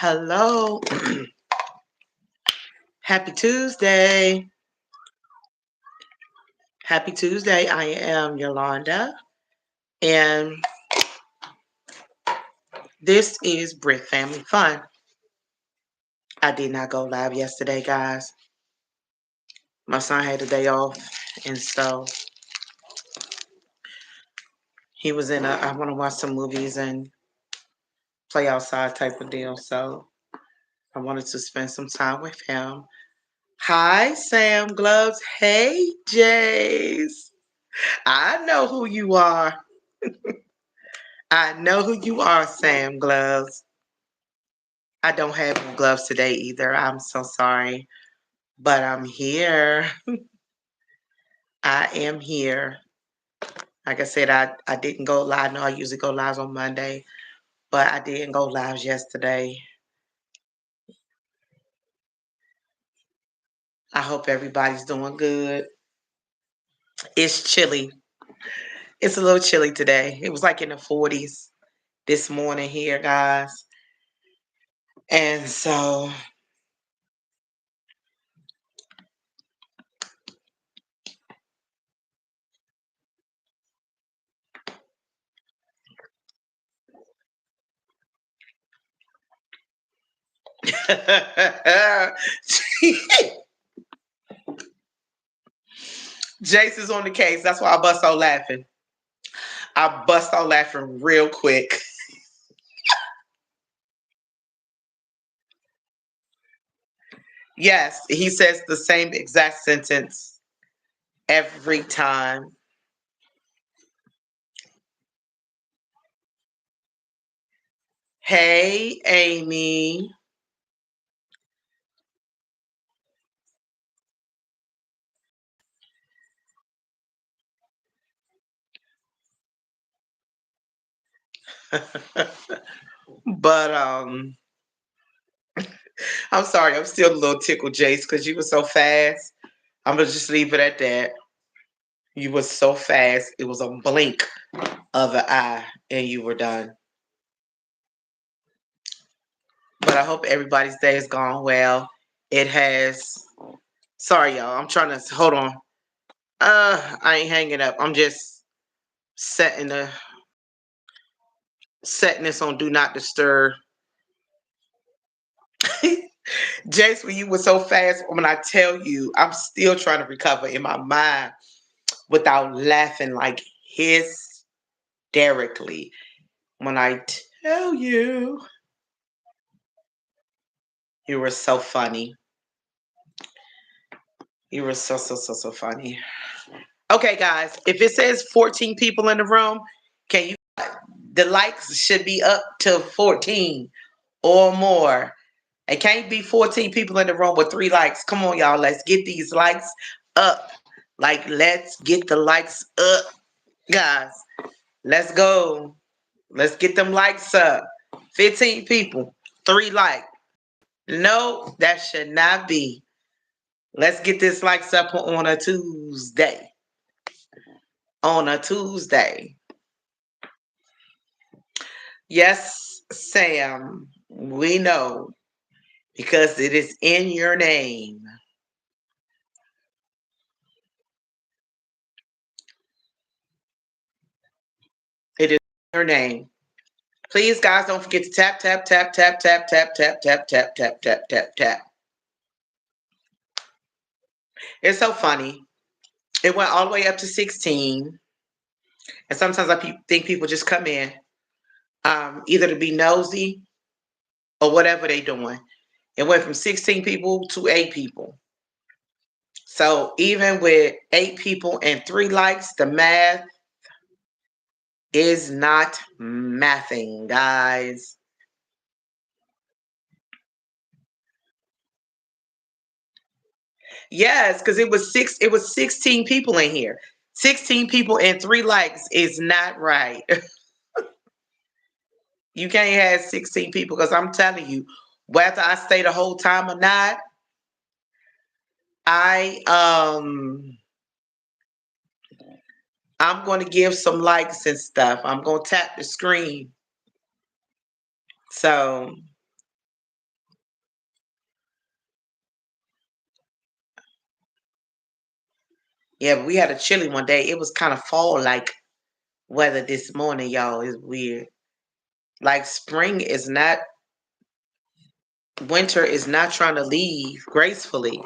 Hello. Happy Tuesday. Happy Tuesday. I am Yolanda, and this is Britt Family Fun. I did not go live yesterday, guys. My son had a day off, and so he was in I want to watch some movies and play outside type of deal. So I wanted to spend some time with him. Hi, Sam Gloves. Hey, Jace. I know who you are. I know who you are, Sam Gloves. I don't have no gloves today either. I'm so sorry. But I'm here. I am here. Like I said, I didn't go live. No, I usually go live on Monday, but I didn't go live yesterday. I hope everybody's doing good. It's chilly. It's a little chilly today. It was like in the 40s this morning here, guys. And so Jace is on the case. That's why I bust out laughing. I bust out laughing real quick. Yes, he says the same exact sentence every time. Hey, Amy. But I'm sorry, I'm still a little tickled, Jace, because you were so fast. I'm gonna just leave it at that. You were so fast. It was a blink of an eye and you were done. But I hope everybody's day has gone well. It has. Sorry, y'all. I'm trying to hold on. I ain't hanging up. I'm just setting the setting this on do not disturb. Jace, when you were so fast, when I tell you, I'm still trying to recover in my mind without laughing like hysterically. When I tell you, you were so funny. You were so funny. Okay, guys, if it says 14 people in the room, can you? The likes should be up to 14 or more. It can't be 14 people in the room with 3 likes. Come on, y'all. Let's get these likes up. Like, let's get the likes up, guys. Let's go. Let's get them likes up. 15 people, 3 likes. No, that should not be. Let's get this likes up on a Tuesday. On a Tuesday. Yes, Sam, we know because it is in your name. It is in your name. Please, guys, don't forget to tap, tap, tap, tap, tap, tap, tap, tap, tap, tap, tap, tap, tap. It's so funny. It went all the way up to 16. And sometimes I think people just come in either to be nosy or whatever they're doing. It went from 16 people to 8 people. So even with 8 people and 3 likes, the math is not mathing, guys. Yes, because it was 16 people in here. 16 people and 3 likes is not right. You can't have 16 people because I'm telling you, whether I stay the whole time or not, I I'm gonna give some likes and stuff. I'm gonna tap the screen. So Yeah, but we had a chilly one day. It was kind of fall like weather this morning, y'all. It's weird. Like spring is not, winter is not trying to leave gracefully.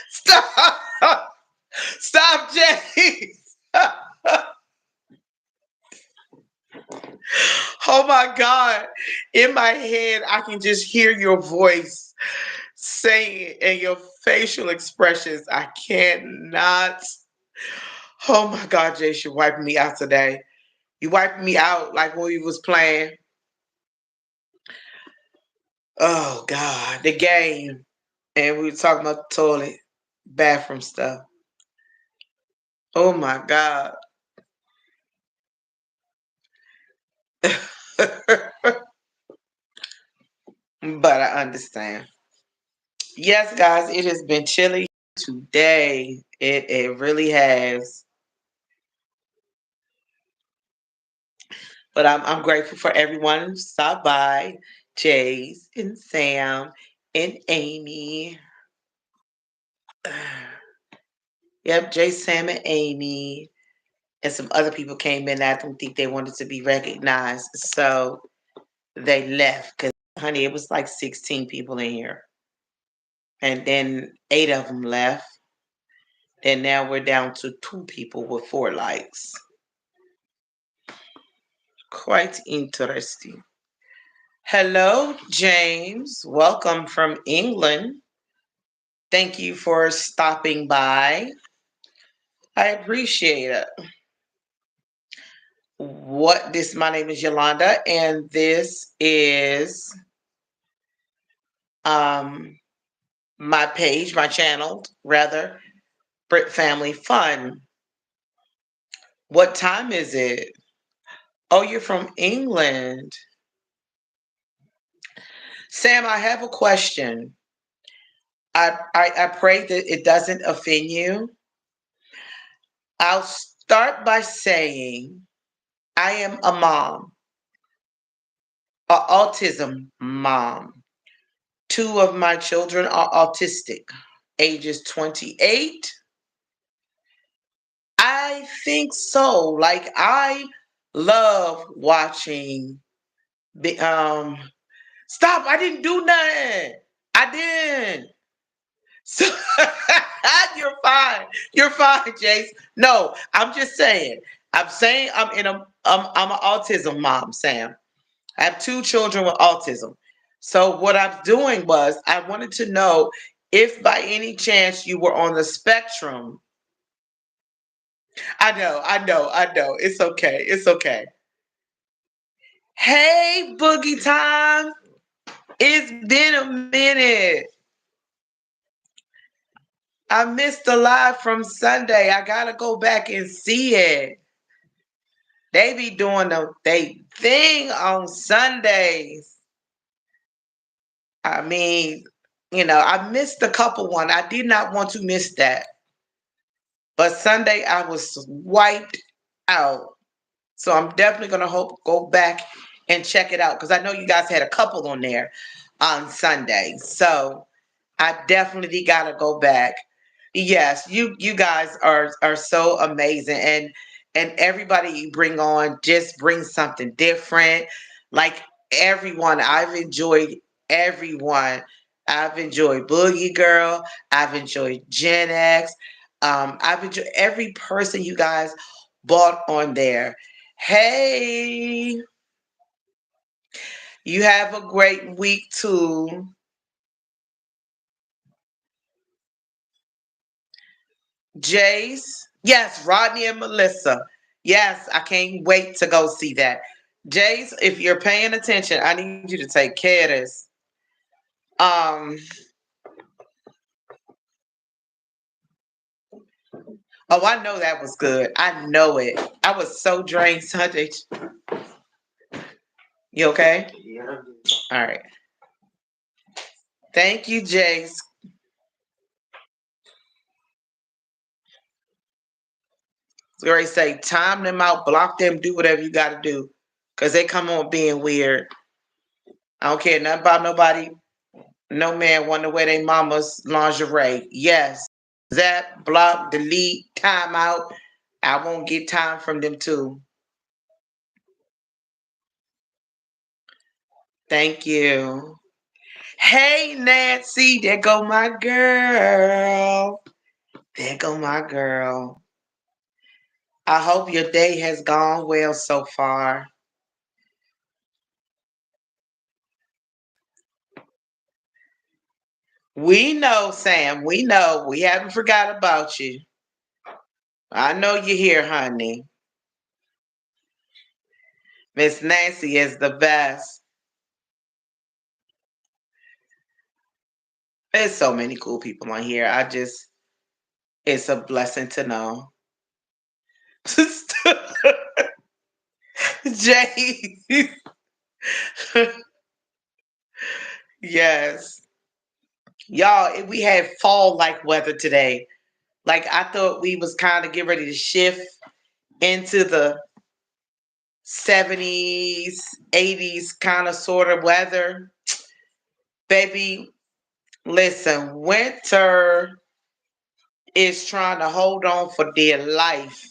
Stop! Stop, James! Oh my God. In my head, I can just hear your voice saying and your facial expressions. I cannot. Oh my God, Jace, you're wiping me out today. You wiped me out like when we was playing. Oh God, the game. And we were talking about the toilet, bathroom stuff. Oh my God. But I understand. Yes, guys, it has been chilly today. It really has. But I'm grateful for everyone who stopped by. Jace and Sam and Amy. Yep, Jace, Sam, and Amy. And some other people came in. I don't think they wanted to be recognized. So they left because, honey, it was like 16 people in here. And then 8 of them left. And now we're down to 2 people with 4 likes. Quite interesting. Hello, James. Welcome from England. Thank you for stopping by. I appreciate it. My name is Yolanda, and this is my page, my channel, rather, Britt Family Fun. What time is it? Oh, you're from England. Sam, I have a question. I pray that it doesn't offend you. I'll start by saying I am a mom, an autism mom. 2 of my children are autistic, ages 28. I think so. Like I love watching the stop, I didn't do nothing. I didn't. So you're fine. You're fine, Jace. No, I'm just saying. I'm saying I'm an autism mom, Sam. I have 2 children with autism. So what I'm doing was I wanted to know if by any chance you were on the spectrum. I know. It's okay. It's okay. Hey, Boogie Time. It's been a minute. I missed the live from Sunday. I gotta go back and see it. They be doing they thing on Sundays. I mean, I missed the couple one. I did not want to miss that. But Sunday I was wiped out. So I'm definitely gonna go back and check it out because I know you guys had a couple on there on Sunday. So I definitely gotta go back. Yes, you guys are so amazing, and everybody you bring on just brings something different. Like everyone, I've enjoyed everyone. I've enjoyed Boogie Girl. I've enjoyed Gen X. I've enjoyed every person you guys bought on there. Hey, you have a great week too. Jace. Yes, Rodney and Melissa. Yes, I can't wait to go see that. Jace, if you're paying attention, I need you to take care of this. Um, oh, I know that was good. I know it. I was so drained Sunday. You okay? Yeah. All right. Thank you, Jace. We already say time them out, block them, do whatever you got to do, cause they come on being weird. I don't care nothing about nobody. No man want to wear their mama's lingerie. Yes. Zap, block, delete, timeout. I won't get time from them too. Thank you. Hey Nancy, there go my girl. There go my girl. I hope your day has gone well so far. We know, Sam. We know. We haven't forgot about you. I know you're here, honey. Miss Nancy is the best. There's so many cool people on here. It's a blessing to know. Jay. Yes. Y'all, we had fall like weather today. Like I thought we was kind of getting ready to shift into the 70s, 80s kind of sort of weather. Baby, listen, winter is trying to hold on for dear life.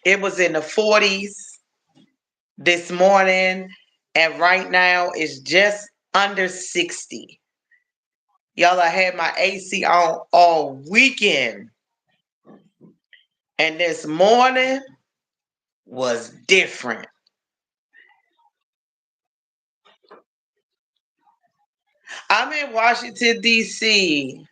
It was in the 40s this morning, and right now it's just under 60. Y'all, I had my AC on all weekend, and this morning was different. I'm in Washington, D.C.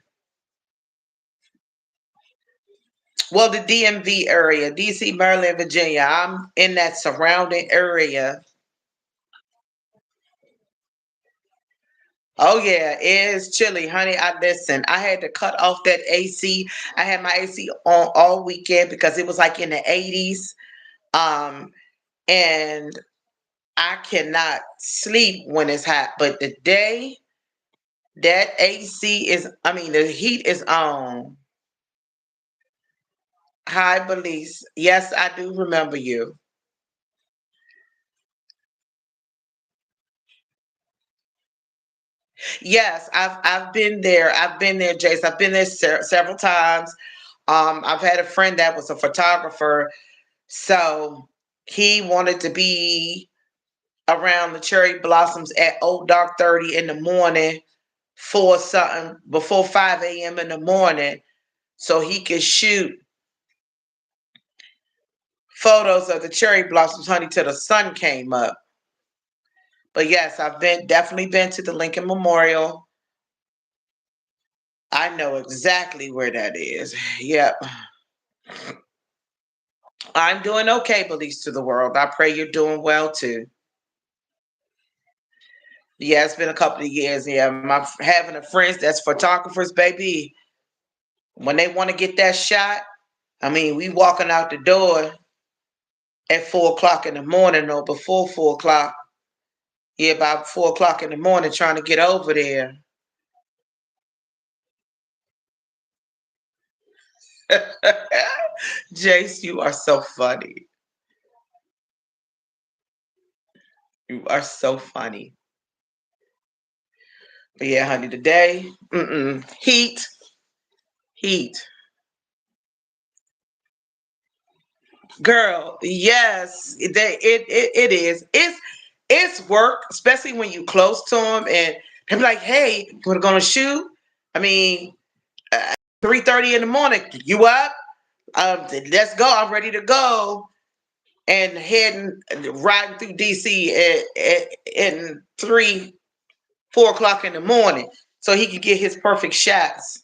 Well, the DMV area, D.C., Maryland, Virginia. I'm in that surrounding area. Oh yeah, it's chilly, honey. I listen. I had to cut off that AC. I had my AC on all weekend because it was like in the 80s. Um, and I cannot sleep when it's hot. But the day that AC is, I mean, the heat is on. Hi, Belize. Yes, I do remember you. Yes, I've been there. I've been there, Jace. I've been there several times. I've had a friend that was a photographer, so he wanted to be around the cherry blossoms at old dark 30 in the morning for something before 5 a.m. in the morning, so he could shoot photos of the cherry blossoms, honey, till the sun came up. But yes, I've been definitely been to the Lincoln Memorial. I know exactly where that is. Yep. I'm doing okay, Belize to the world. I pray you're doing well too. Yeah, it's been a couple of years. Yeah, my having a friends that's photographers, baby. When they want to get that shot, I mean, we walking out the door at 4 o'clock in the morning or before 4 o'clock. Yeah, about 4 o'clock in the morning, trying to get over there. Jace, you are so funny. You are so funny. But yeah, honey, today, heat, heat. Girl, yes, it is. It's work, especially when you close to them and they're like, "Hey, we're gonna shoot." I mean, 3:30 in the morning. You up? Let's go. I'm ready to go. And heading riding through DC in 4 o'clock in the morning, so he could get his perfect shots.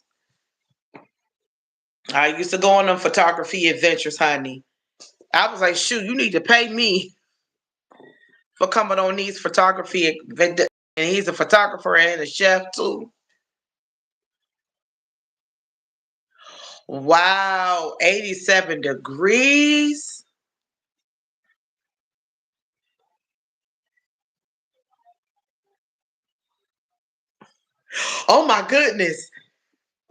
I used to go on them photography adventures, honey. I was like, shoot, you need to pay me for coming on these photography, and he's a photographer and a chef too. Wow, 87 degrees. Oh my goodness.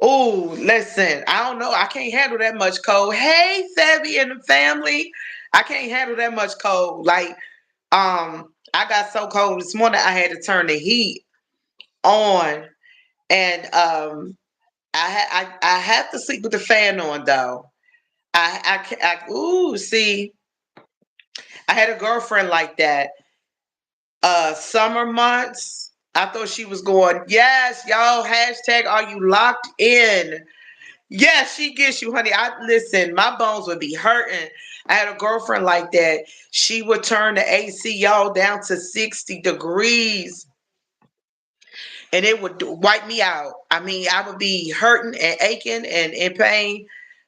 Oh, listen, I don't know. I can't handle that much cold. Hey, Savvy and the family. I can't handle that much cold. Like, I got so cold this morning I had to turn the heat on, and I have to sleep with the fan on though. Ooh, see, I had a girlfriend like that. Summer months. I thought she was going, yes, y'all, hashtag are you locked in? Yes, she gets you, honey. I listen, my bones would be hurting. I had a girlfriend like that. She would turn the AC, y'all, down to 60 degrees, and it would wipe me out. I mean, I would be hurting and aching and in pain,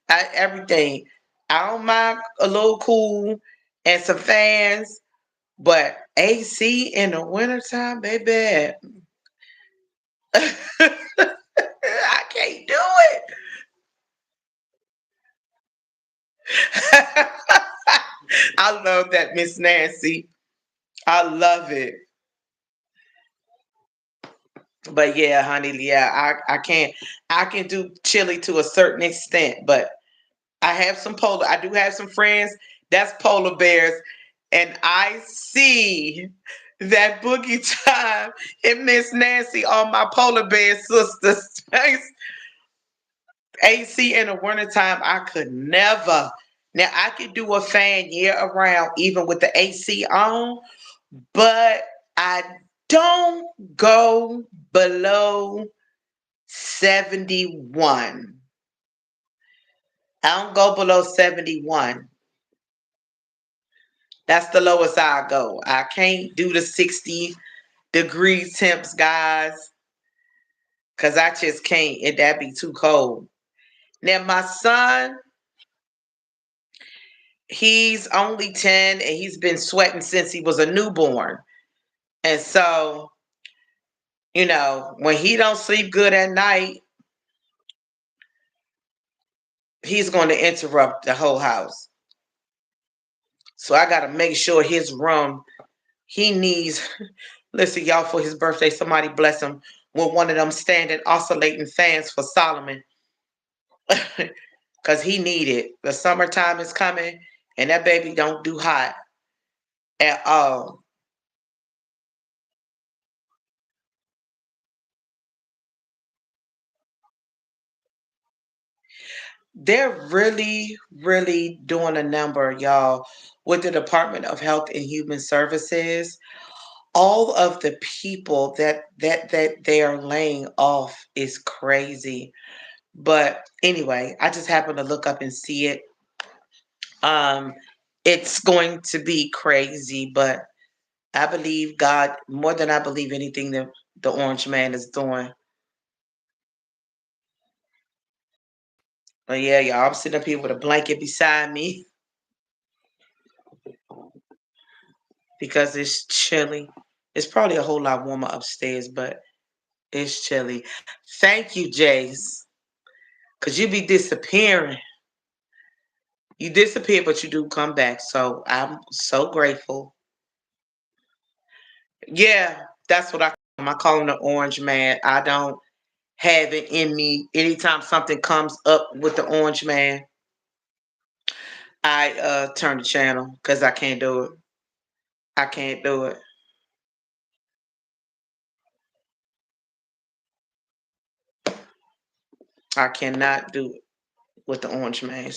everything. I don't mind a little cool and some fans, but AC in the wintertime, baby, I can't do it. I love that, Miss Nancy. I love it. But yeah, honey, yeah, I can't. I can do chili to a certain extent, but I do have some friends that's polar bears, and I see that boogie time and Miss Nancy on my polar bear sisters face. AC in the wintertime, I could never. Now I could do a fan year around, even with the AC on, but I don't go below 71. I don't go below 71. That's the lowest I go. I can't do the 60 degrees temps, guys, because I just can't. That'd be too cold. Now, my son, he's only 10 and he's been sweating since he was a newborn. And so, when he don't sleep good at night, he's going to interrupt the whole house. So I got to make sure his room, he needs, listen, y'all, for his birthday, somebody bless him with one of them standing oscillating fans for Solomon. Because he need it. The summertime is coming and that baby don't do hot at all. They're really, really doing a number, y'all, with the Department of Health and Human Services. All of the people that they are laying off is crazy. But anyway, I just happened to look up and see it. Um, it's going to be crazy, but I believe God more than I believe anything that the Orange Man is doing. But yeah, y'all, I'm sitting up here with a blanket beside me because it's chilly. It's probably a whole lot warmer upstairs, but it's chilly. Thank you, Jace, because you be disappearing. You disappear, but you do come back. So I'm so grateful. Yeah, that's what I call him. I call him the Orange Man. I don't have it in me. Anytime something comes up with the Orange Man, I turn the channel because I can't do it. I can't do it. I cannot do it with the Orange Man.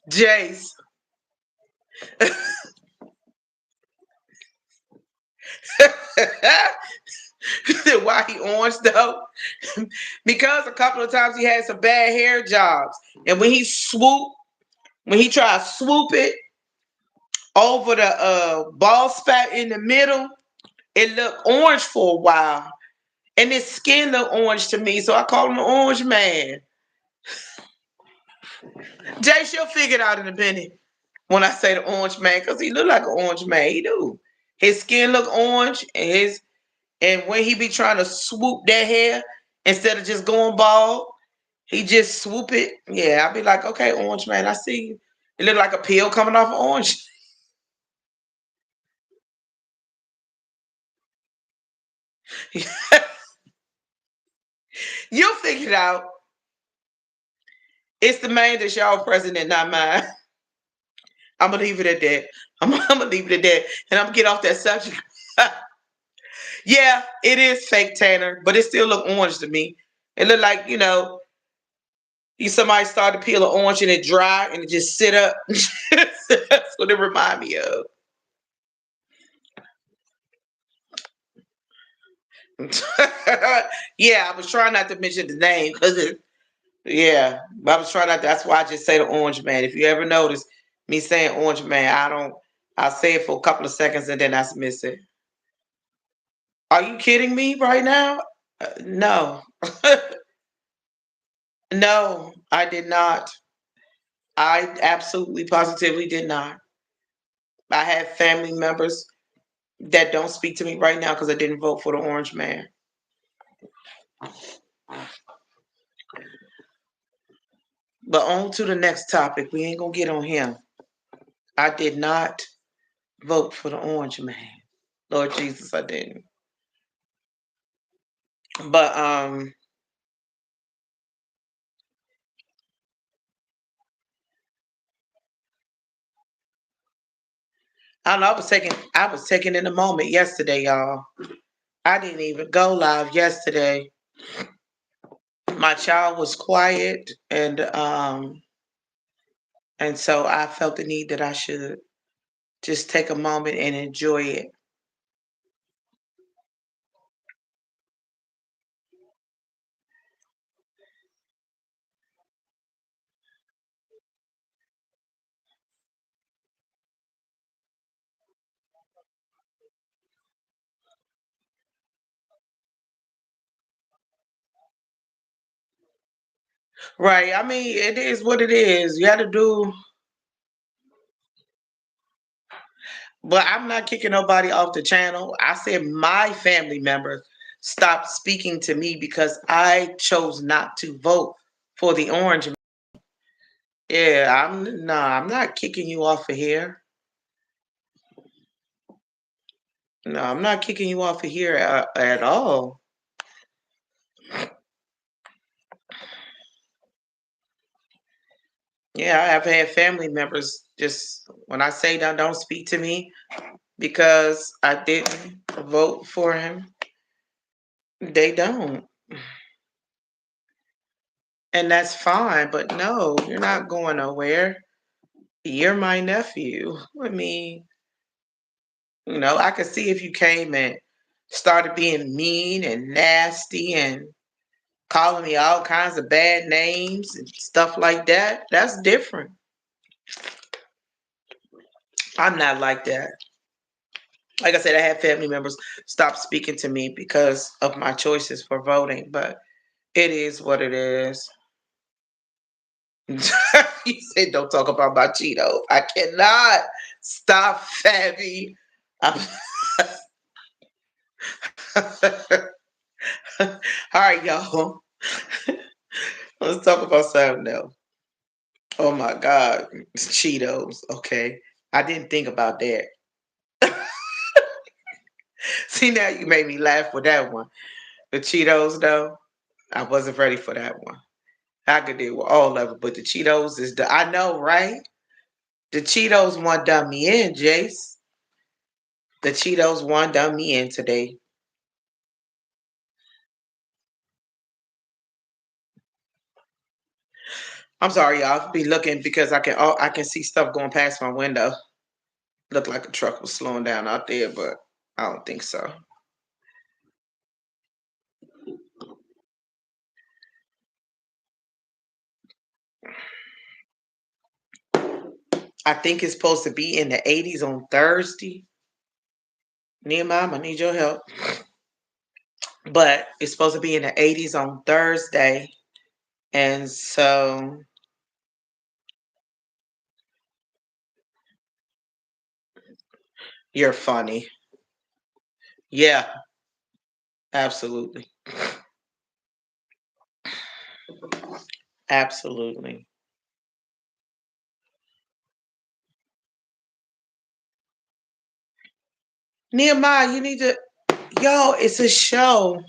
Jace. Why he orange though? Because a couple of times he had some bad hair jobs, and when he tried to swoop it over the bald spot in the middle, it looked orange for a while, and his skin looked orange to me, so I call him the Orange Man. Jay, she'll figure it out in a minute when I say the Orange Man, because he look like an orange man. He do. His skin look orange, and when he be trying to swoop that hair instead of just going bald, he just swoop it. Yeah, I'll be like, okay, Orange Man, I see you. It look like a peel coming off an orange. You'll figure it out. It's the man that's y'all president, not mine. I'm gonna leave it at that. I'm gonna leave it at that, and I'm gonna get off that subject. Yeah, it is fake tanner, but it still look orange to me. It look like you somebody started to peel an orange and it dry and it just sit up. That's what it remind me of. Yeah, I was trying not to mention the name because yeah, but I was trying not. That's why I just say the Orange Man. If you ever notice me saying Orange Man, I don't. I say it for a couple of seconds and then I miss it. Are you kidding me right now? No, no, I did not. I absolutely positively did not. I have family members that don't speak to me right now because I didn't vote for the Orange Man. But on to the next topic. We ain't gonna get on him. I did not vote for the Orange Man. Lord Jesus, I didn't. But I don't know. I was taking in the moment yesterday, y'all. I didn't even go live yesterday. My child was quiet, and so I felt the need that I should just take a moment and enjoy it. Right. I mean, it is what it is. You got to do. But I'm not kicking nobody off the channel. I said my family members stopped speaking to me because I chose not to vote for the orange. Yeah, I'm not kicking you off of here. No, I'm not kicking you off of here at all. Yeah, I've had family members just when I say don't speak to me because I didn't vote for him, they don't. And that's fine, but no, you're not going nowhere. You're my nephew. I mean, I could see if you came and started being mean and nasty and calling me all kinds of bad names and stuff like that. That's different. I'm not like that. Like I said, I had family members stop speaking to me because of my choices for voting, but it is what it is. You said don't talk about my Cheeto. I cannot stop, Fabby. All right, y'all. Let's talk about something else. Oh my God, Cheetos. Okay, I didn't think about that. See, now you made me laugh with that one. The Cheetos, though, I wasn't ready for that one. I could deal with all of it, but the Cheetos is the. I know, right? The Cheetos one done me in, Jace. The Cheetos one done me in today. I'm sorry, y'all. Be looking because I can see stuff going past my window. Looked like a truck was slowing down out there, but I don't think so. I think it's supposed to be in the 80s on Thursday. Nehemiah, I need your help. But it's supposed to be in the 80s on Thursday. And so you're funny. Yeah, absolutely. Absolutely. Nehemiah, you need to yo, it's a show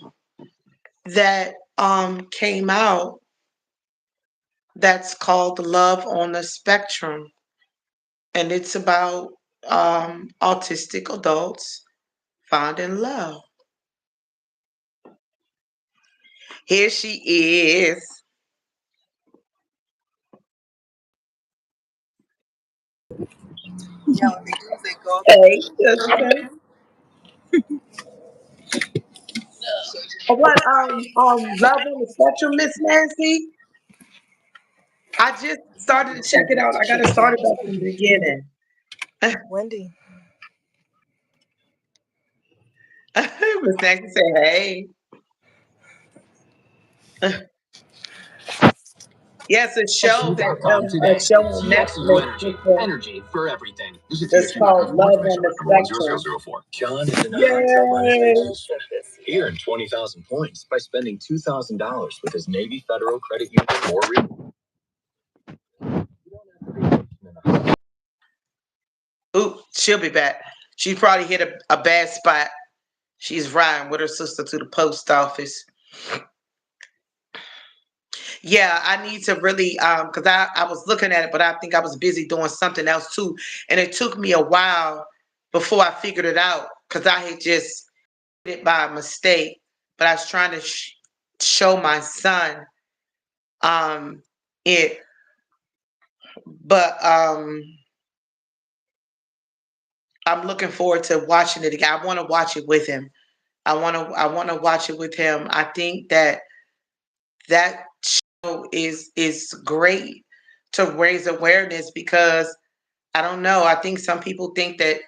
that came out that's called Love on the Spectrum. and it's about autistic adults finding love. Here she is. Hey, sister. What Love on the Spectrum, Miss Nancy? I just started to check it out. I gotta start it back from the beginning. Wendy. Miss Nancy say, hey. Yes, a show on Netflix. It's called Love on the Spectrum. Yay! Ooh, she'll be back. She probably hit a bad spot. She's riding with her sister to the post office. Yeah, I need to really because I was looking at it, but I think I was busy doing something else too. And it took me a while before I figured it out because I had just did it by mistake. But I was trying to show my son it, but I'm looking forward to watching it again. I want to watch it with him. I want to watch it with him. I think that show is great to raise awareness because I don't know. I think some people think that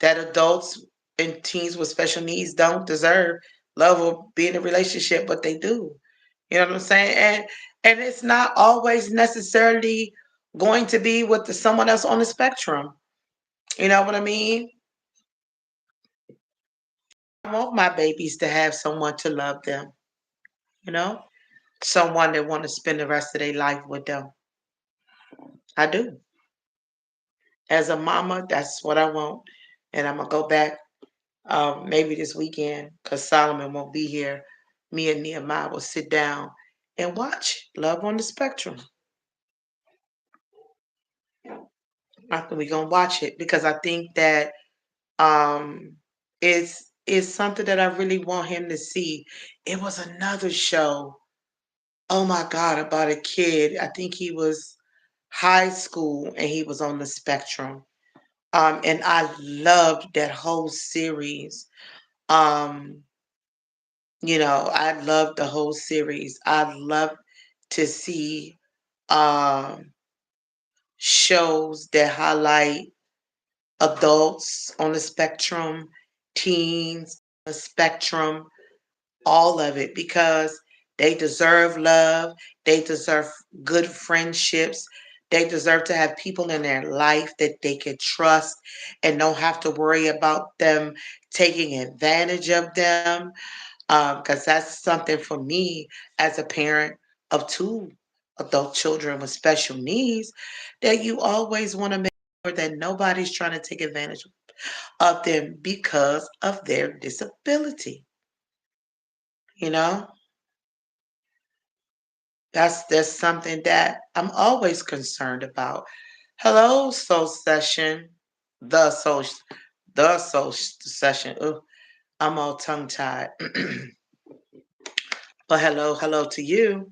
adults and teens with special needs don't deserve love or be in a relationship, but they do. You know what I'm saying? And it's not always necessarily going to be with someone else on the spectrum. You know what I mean? I want my babies to have someone to love them, you know? Someone that want to spend the rest of their life with them. I do. As a mama, that's what I want. And I'm gonna go back maybe this weekend because Solomon won't be here. Me and Nehemiah will sit down and watch Love on the Spectrum. I think we're gonna watch it because I think that um it's something that I really want him to see. It was another show, oh my God, about a kid. I think he was high school and he was on the spectrum. And I loved that whole series. Um, I loved the whole series. I love to see um shows that highlight adults on the spectrum, teens on the spectrum, all of it because they deserve love, they deserve good friendships, they deserve to have people in their life that they can trust and don't have to worry about them taking advantage of them. Because that's something for me as a parent of two adult children with special needs that you always want to make sure that nobody's trying to take advantage of them because of their disability. You know, that's something that I'm always concerned about. Hello, soul session, the soul, the soul session. Ooh, I'm all tongue tied. But hello to you.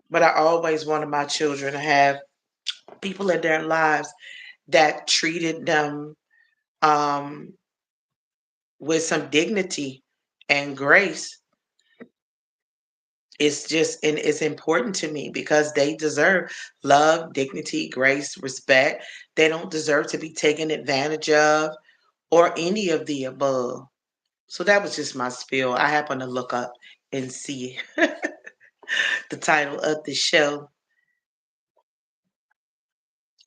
But I always wanted my children to have people in their lives that treated them um, with some dignity and grace. It's just and it's important to me because they deserve love, dignity, grace, respect. They don't deserve to be taken advantage of or any of the above. So that was just my spiel. I happened to look up and see the title of the show,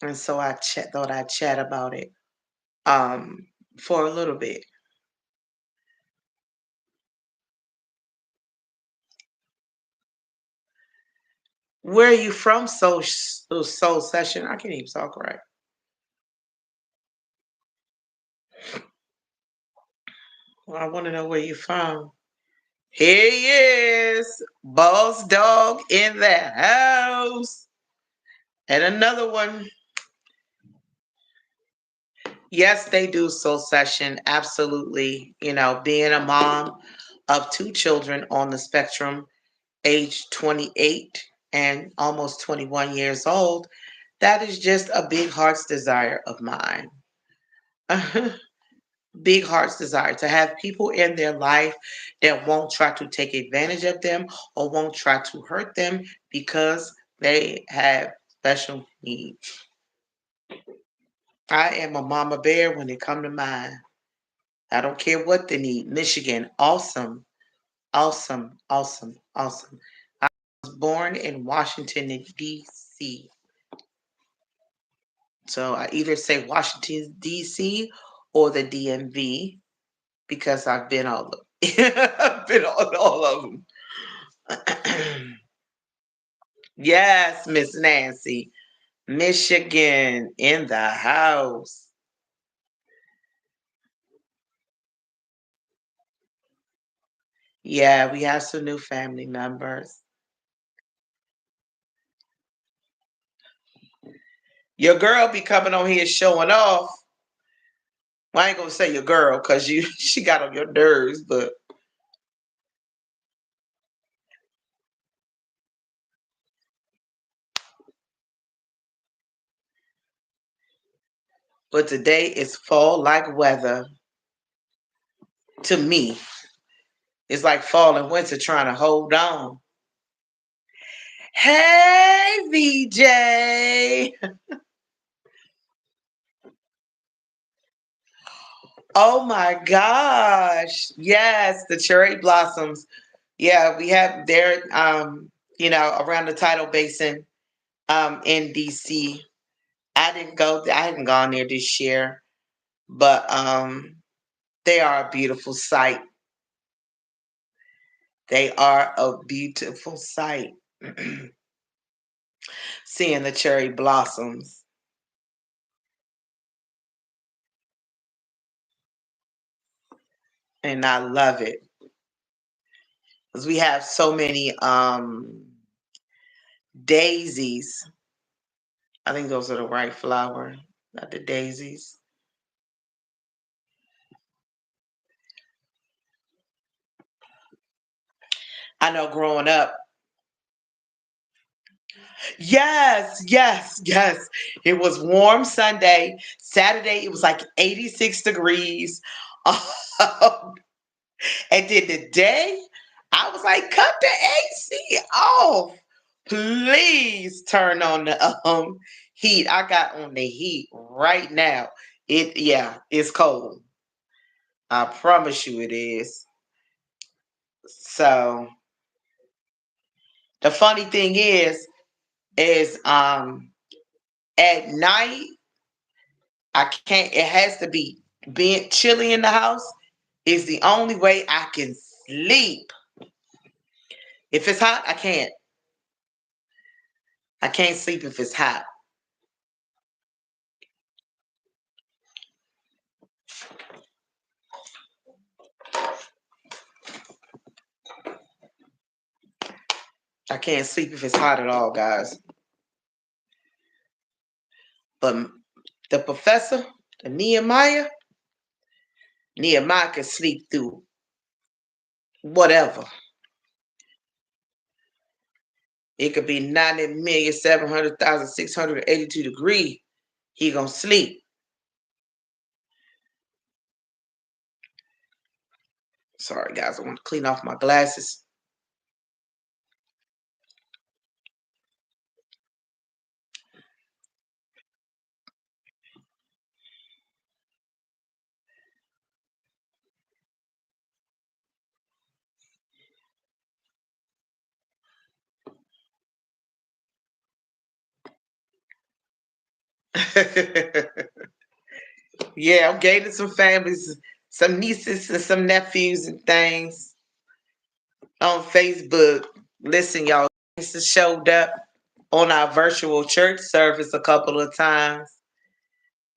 and so thought I'd chat about it um, for a little bit. Where are you from, Soul Session? I can't even talk right. Well, I want to know where you're from. Here he is, Boss Dog in the house. And another one. Yes, they do soul session. Absolutely. Being a mom of two children on the spectrum, age 28 and almost 21 years old, that is just a big heart's desire of mine. Big heart's desire to have people in their life that won't try to take advantage of them or won't try to hurt them because they have special needs. I am a mama bear when it come to mine. I don't care what they need. Michigan, awesome, awesome, awesome, awesome. I was born in Washington, D.C. So I either say Washington, D.C. or the DMV because I've been all of I've been on all of them. Yes, Miss Nancy. Michigan in the house. Yeah, we have some new family members. Your girl be coming on here showing off. Well, I ain't gonna say your girl because you she got on your nerves, but today is fall like weather to me. It's like fall and winter trying to hold on. Hey, VJ. Oh my gosh. Yes, the cherry blossoms. Yeah, we have there around the tidal basin in DC. I hadn't gone there this year, but they are a beautiful sight. They are a beautiful sight. Seeing the cherry blossoms. And I love it. Because we have so many daisies. I think those are the right flower, not the daisies. I know growing up. Yes, yes, yes. It was warm Sunday. Saturday, it was like 86 degrees. And then the day, I was like, cut the AC off. Please turn on the heat. I got on the heat right now. It's cold. I promise you it is. So the funny thing is at night I can't it has to be being chilly in the house is the only way I can sleep. If it's hot, I can't. I can't sleep if it's hot. I can't sleep if it's hot at all, guys. But the professor, the Nehemiah could sleep through whatever. It could be 90,700,682 degrees. He gonna sleep. Sorry, guys. I want to clean off my glasses. Yeah, I'm gaining some families, some nieces and some nephews and things on Facebook. Listen, y'all, nieces showed up on our virtual church service a couple of times,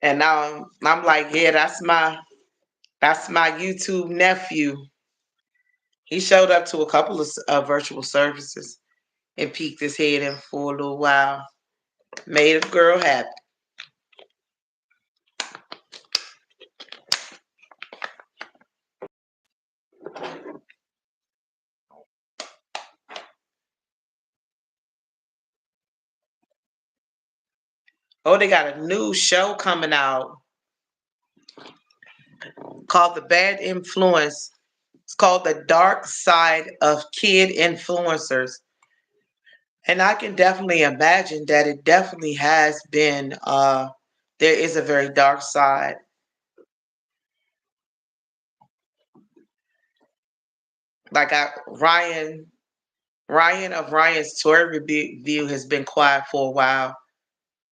and now I'm like, yeah, that's my YouTube nephew. He showed up to a couple of virtual services and peeked his head in for a little while. Made a girl happy. Oh, they got a new show coming out called The Bad Influence. It's called The Dark Side of Kid Influencers. And I can definitely imagine that it definitely has been, there is a very dark side. Like Ryan of Ryan's toy review has been quiet for a while.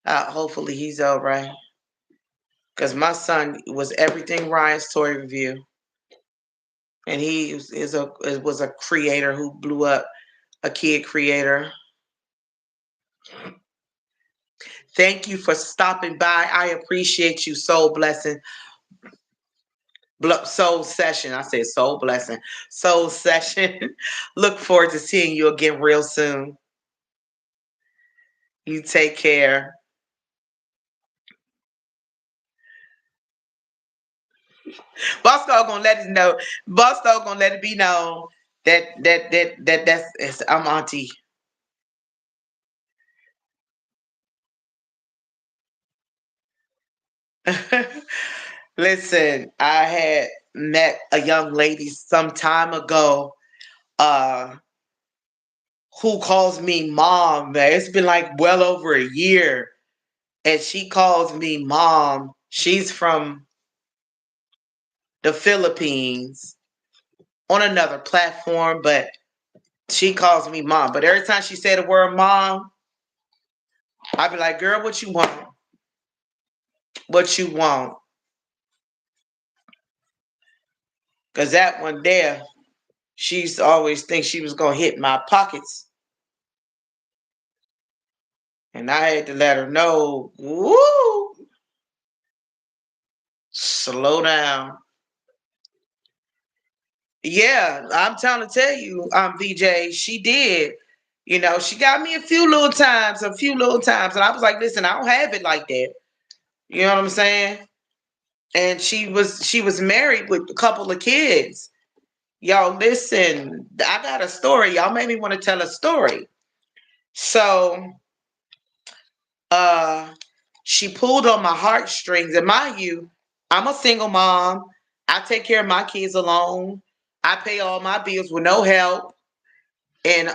Hopefully he's all right. Because my son was everything Ryan's toy review. And was a creator who blew up, a kid creator. Thank you for stopping by. I appreciate you. Soul blessing. Soul session. I said soul blessing. Soul session. Look forward to seeing you again real soon. You take care. Bosco gonna let us know. Bosco gonna let it be known that's I'm auntie. Listen, I had met a young lady some time ago, uh, who calls me mom. Man, it's been like well over a year, and she calls me mom. She's from the Philippines on another platform, but she calls me mom. But every time she say the word mom, I be like, girl, what you want? What you want? Cause that one there, she used to always think she was gonna hit my pockets. And I had to let her know, woo, slow down. Yeah, I'm trying to tell you, VJ, she did. You know, she got me a few little times. And I was like, listen, I don't have it like that. You know what I'm saying? And she was married with a couple of kids. Y'all listen, I got a story. Y'all made me want to tell a story. So uh she pulled on my heartstrings. And mind you, I'm a single mom. I take care of my kids alone. I pay all my bills with no help. And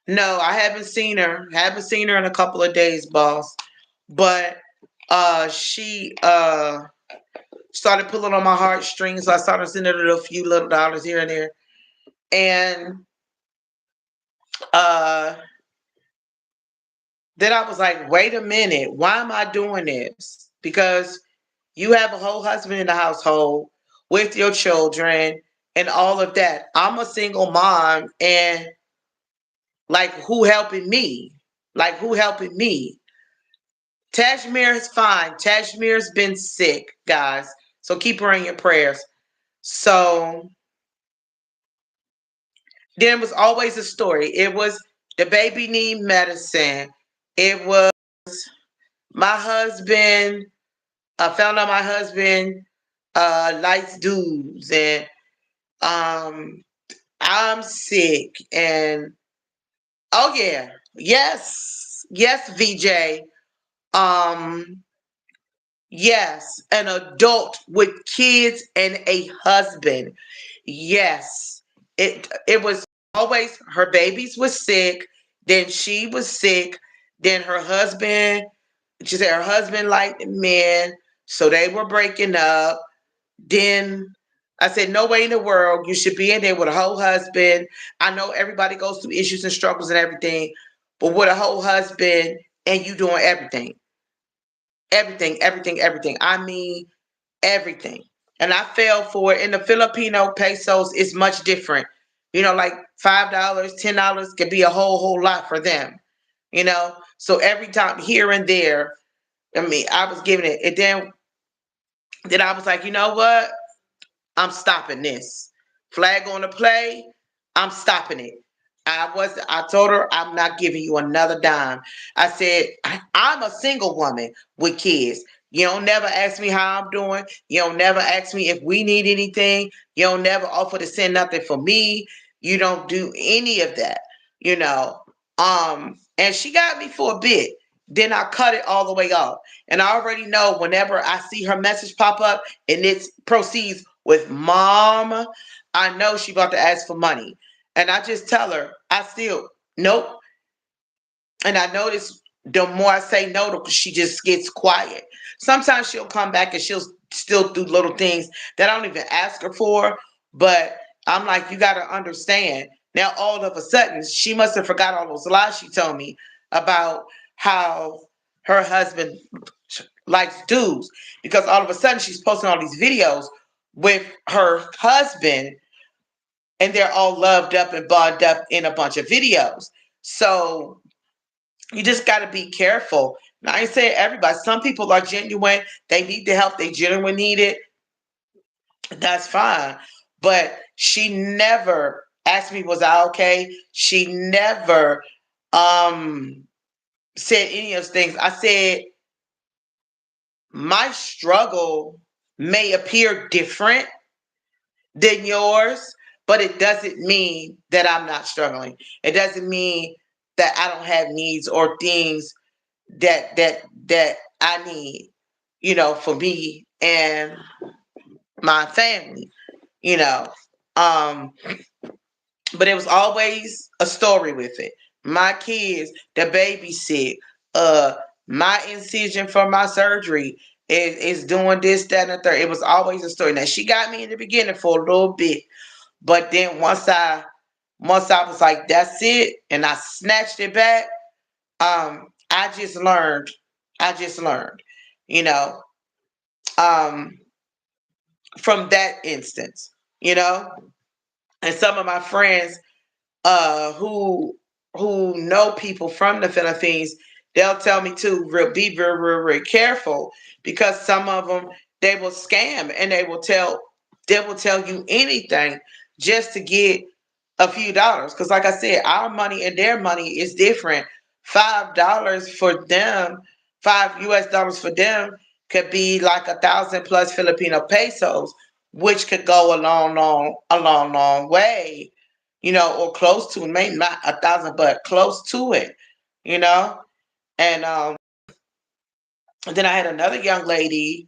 no, I haven't seen her. Haven't seen her in a couple of days, boss. But she started pulling on my heartstrings. So I started sending her a few little dollars here and there. And uh then I was like, wait a minute, why am I doing this? Because you have a whole husband in the household with your children and all of that. I'm a single mom, and like, who helping me? Like, who helping me? Tashmir is fine. Tashmir's been sick, guys. So keep her in your prayers. So then it was always a story. It was the baby need medicine. It was my husband. I found out my husband likes dudes, and um I'm sick, and oh yeah, yes, VJ. Um, yes, an adult with kids and a husband. Yes, it was always her babies was sick, then she was sick, then her husband. She said her husband liked men, so they were breaking up. Then I said, no way in the world you should be in there with a whole husband. I know everybody goes through issues and struggles and everything, but with a whole husband and you doing everything, everything. I mean, everything. And I fell for it. In the Filipino pesos, it's much different. You know, like $5, $10 could be a whole lot for them. You know, so every time here and there, I mean, I was giving it. And then I was like, you know what? I'm stopping this. Flag on the play, I'm stopping it. I told her I'm not giving you another dime. I said, I'm a single woman with kids. You don't never ask me how I'm doing. You don't never ask me if we need anything. You don't never offer to send nothing for me. You don't do any of that, you know. And she got me for a bit. Then I cut it all the way off. And I already know whenever I see her message pop up and it proceeds with mom, I know she about to ask for money. And I just tell her, I still, nope. And I notice the more I say no, she just gets quiet. Sometimes she'll come back and she'll still do little things that I don't even ask her for. But I'm like, you got to understand. Now, all of a sudden, she must have forgot all those lies she told me about how her husband likes dudes. Because all of a sudden, she's posting all these videos with her husband, and they're all loved up and bonded up in a bunch of videos. So you just got to be careful. Now, I ain't saying everybody. Some people are genuine. They need the help. They genuinely need it. That's fine. But she never asked me, was I okay? She never um said any of those things. I said, my struggle may appear different than yours, but it doesn't mean that I'm not struggling. It doesn't mean that I don't have needs or things that I need, for me and my family, you know. Um, but it was always a story with it. My kids, the baby sick, uh, my incision for my surgery is doing this, that, and the third. It was always a story. Now she got me in the beginning for a little bit, but then once I was like, that's it, and I snatched it back. I just learned. I just learned, you know, um, from that instance, you know, and some of my friends who know people from the Philippines, they'll tell me to be very, very, very careful because some of them they will scam and they will tell you anything just to get a few dollars. Because like I said, our money and their money is different. $5 for them, $5 for them could be like 1,000 plus Filipino pesos, which could go a long, long, a long, long way, or close to, maybe not 1,000, but close to it, you know. And then I had another young lady,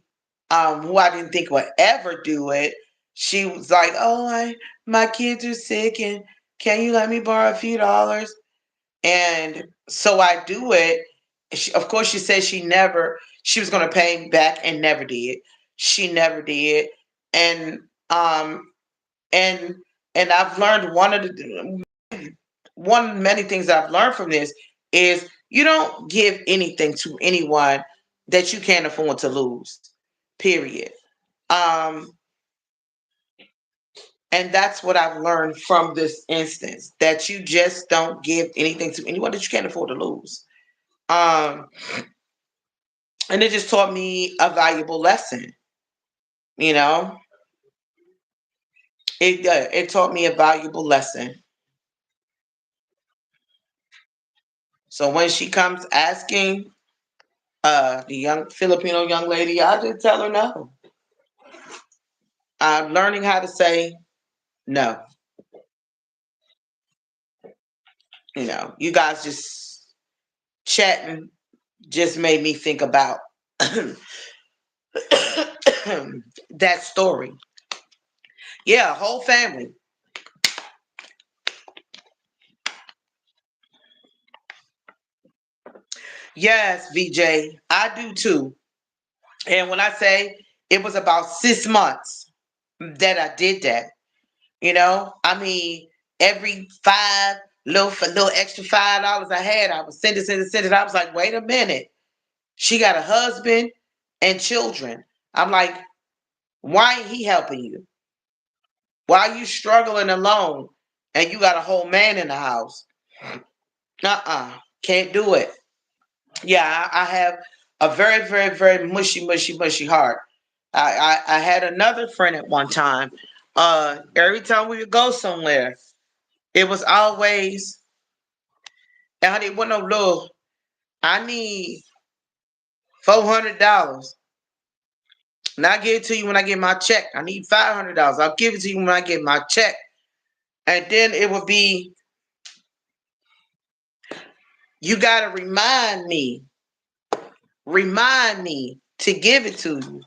who I didn't think would ever do it. She was like, "Oh, my kids are sick, and can you let me borrow a few dollars?" And so I do it. Of course, she said she was going to pay me back, and never did. She never did. And um and and I've learned one of many things that I've learned from this is you don't give anything to anyone that you can't afford to lose. Period. Um, and that's what I've learned from this instance, that you just don't give anything to anyone that you can't afford to lose. Um, and it just taught me a valuable lesson. You know, it taught me a valuable lesson. So when she comes asking, the young Filipino young lady, I just tell her no. I'm learning how to say no. You guys just chatting just made me think about that story. Yeah, whole family. Yes, VJ, I do too. And when I say it was about 6 months that I did that, I mean, every little extra $5 I had, I was send it. I was like, wait a minute. She got a husband and children. I'm like, why ain't he helping you? Why are you struggling alone and you got a whole man in the house? Can't do it. Yeah, I have a very, very, very mushy, mushy, mushy heart. I had another friend at one time. Every time we would go somewhere, it was always, and it wasn't no little. I need $400. And I give it to you when I get my check. I need $500. I'll give it to you when I get my check. And then it would be, you gotta remind me to give it to you.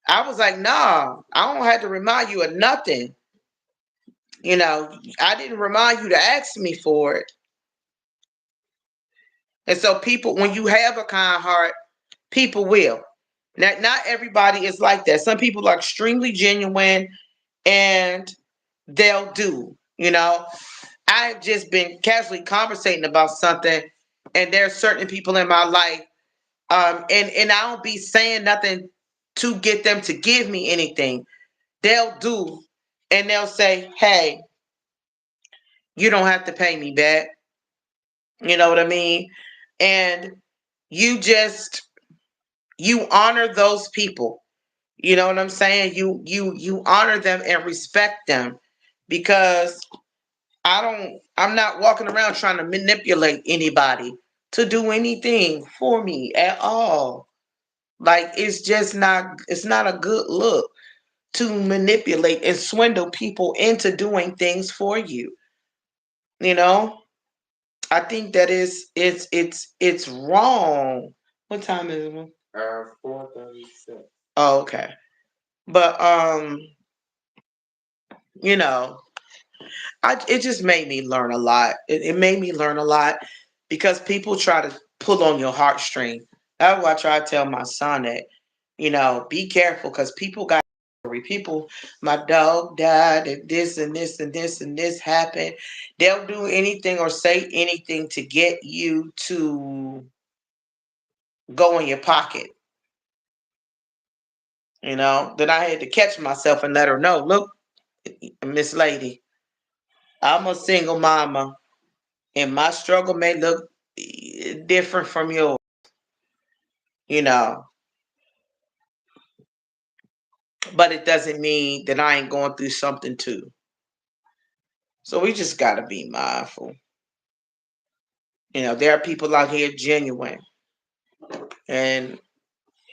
I was like, nah, I don't have to remind you of nothing. I didn't remind you to ask me for it. And so people, when you have a kind heart, people will. Now, not everybody is like that. Some people are extremely genuine and they'll do. I've just been casually conversating about something, and there are certain people in my life, and I don't be saying nothing to get them to give me anything. They'll do, and they'll say, "Hey, you don't have to pay me back." You know what I mean? And you just you honor those people. You know what I'm saying? You honor them and respect them, because I'm not walking around trying to manipulate anybody to do anything for me at all. Like, it's not a good look to manipulate and swindle people into doing things for you. You know? I think that it's wrong. What time is it? 4:36. Oh, okay. But you know, it just made me learn a lot. It made me learn a lot, because people try to pull on your heartstring. That's why I try to tell my son that, be careful, because people, my dog died, and this and this and this and this happened. They'll do anything or say anything to get you to go in your pocket. Then I had to catch myself and let her know, look, Miss Lady, I'm a single mama, and my struggle may look different from yours, you know, but it doesn't mean that I ain't going through something too. So we just got to be mindful. There are people out here genuine, and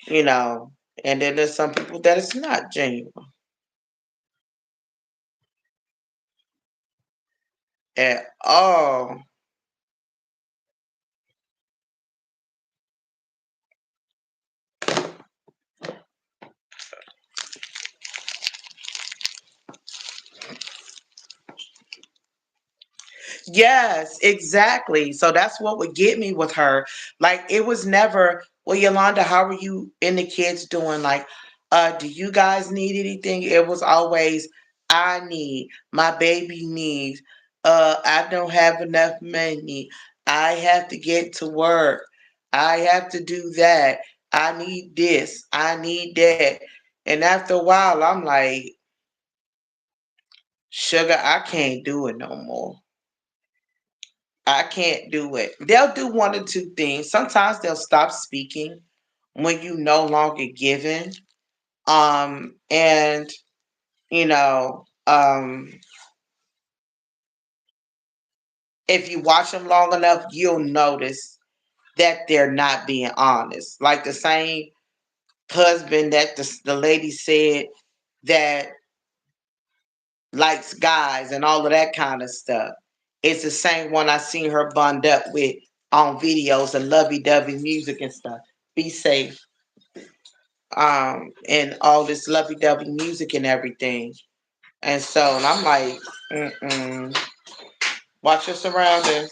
you know, and then there's some people that it's not genuine at all. Yes, exactly. So that's what would get me with her. Like, it was never, well, Yolanda, how are you and the kids doing? Like, do you guys need anything? It was always, I need, my baby needs, I don't have enough money. I have to get to work. I have to do that. I need this. I need that. And after a while, I'm like, sugar, I can't do it no more. I can't do it. They'll do one or two things. Sometimes they'll stop speaking when you no longer giving. And you know, if you watch them long enough, you'll notice that they're not being honest. Like the same husband that the lady said that likes guys and all of that kind of stuff. It's the same one I seen her bund up with on videos and lovey-dovey music and stuff. Be safe. And all this lovey-dovey music and everything. And so, and I'm like, mm-mm. Watch your surroundings.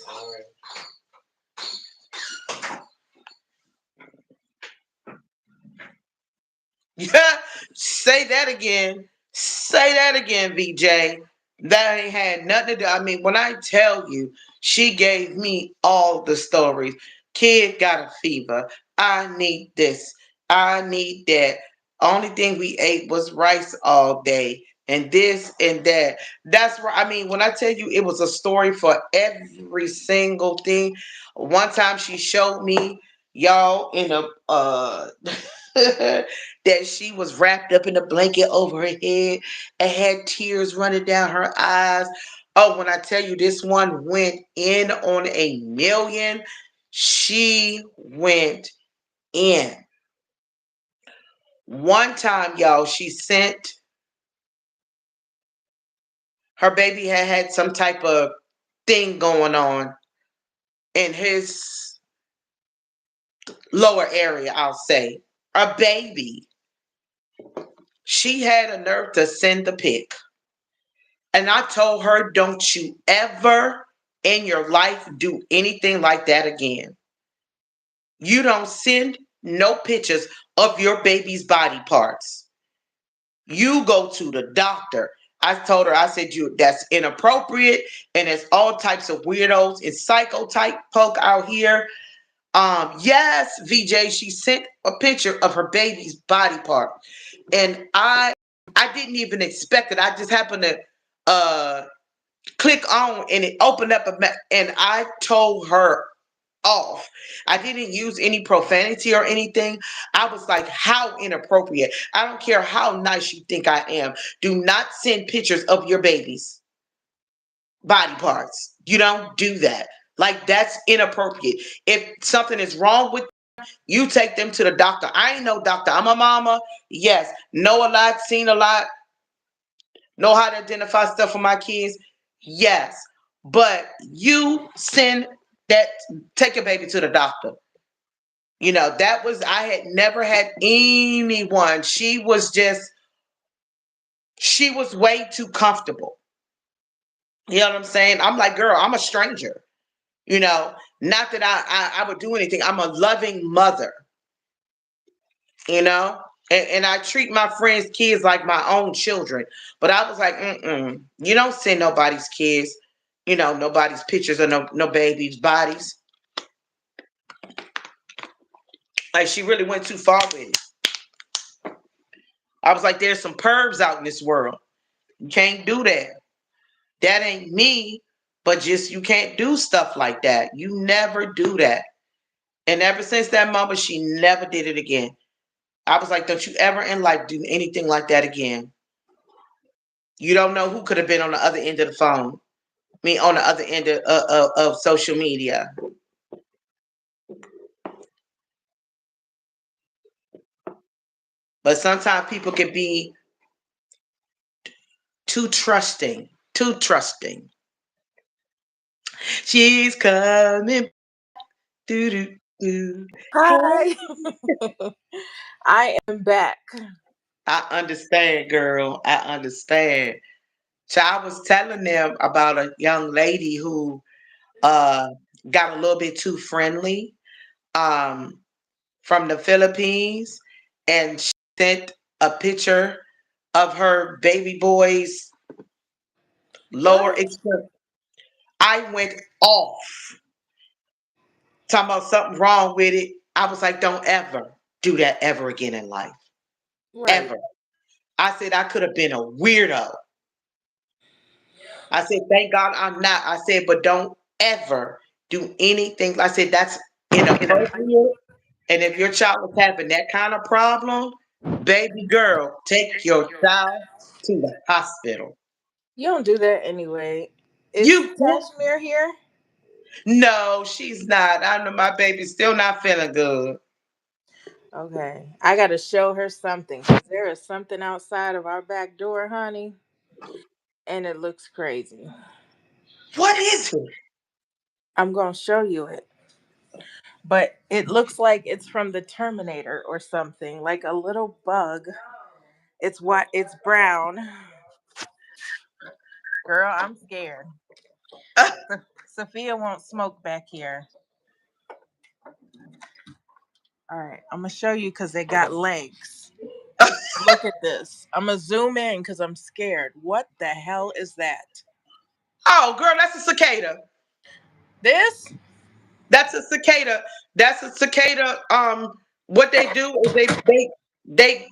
Yeah, say that again. Say that again, VJ. That ain't had nothing to do. I mean, when I tell you, she gave me all the stories. Kid got a fever. I need this. I need that. Only thing we ate was rice all day, and this and that. That's right. I mean, when I tell you, it was a story for every single thing. One time she showed me, y'all, in a that she was wrapped up in a blanket over her head and had tears running down her eyes. Oh, when I tell you this one went in on a million, she went in. One time, y'all, she sent her baby had some type of thing going on in his lower area, I'll say. A baby. She had a nerve to send the pic. And I told her, don't you ever in your life do anything like that again. You don't send no pictures of your baby's body parts. You go to the doctor. I told her, I said, you that's inappropriate, and there's all types of weirdos and psycho type folk out here. Yes, VJ, she sent a picture of her baby's body part. And I didn't even expect it. I just happened to uh click on and it opened up and I told her off. I didn't use any profanity or anything. I was like, how inappropriate. I don't care how nice you think I am. Do not send pictures of your baby's body parts. You don't do that. Like, that's inappropriate. If something is wrong with you, take them to the doctor. I ain't no doctor. I'm a mama. Yes. Know a lot, seen a lot, know how to identify stuff for my kids. Yes. But you send that, take your baby to the doctor. That was, I had never had anyone. She was way too comfortable. You know what I'm saying? I'm like, girl, I'm a stranger. Not that I would do anything. I'm a loving mother, you know? And I treat my friends' kids like my own children. But I was like, you don't send nobody's kids, nobody's pictures of no baby's bodies. Like, she really went too far with it. I was like, there's some pervs out in this world. You can't do that. That ain't me, but just you can't do stuff like that. You never do that. And ever since that moment, she never did it again. I was like, don't you ever in life do anything like that again. You don't know who could have been on the other end of the phone. Me on the other end of social media. But sometimes people can be too trusting. Too trusting. She's coming. Doo doo doo. Hi. Hey. I am back. I understand, girl. I understand. So I was telling them about a young lady who uh got a little bit too friendly um from the Philippines, and she sent a picture of her baby boy's lower What? extremity. I went off talking about something wrong with it. I was like, don't ever do that ever again in life. Right. Ever. I said I could have been a weirdo. I said, thank God I'm not. I said, but don't ever do anything. I said, that's inappropriate. And if your child is having that kind of problem, baby girl, take your child to the hospital. You don't do that anyway. Is You Cashmere here? No, she's not. I know my baby's still not feeling good. Okay. I got to show her something because there is something outside of our back door, honey, and it looks crazy. What is it? I'm going to show you it. But it looks like it's from the Terminator or something, like a little bug. It's what? It's brown. Girl, I'm scared. Sophia won't smoke back here. All right, I'm gonna show you because they got legs. Look at this. I'm gonna zoom in because I'm scared. What the hell is that? Oh, girl, that's a cicada. This? That's a cicada. That's a cicada. What they do is they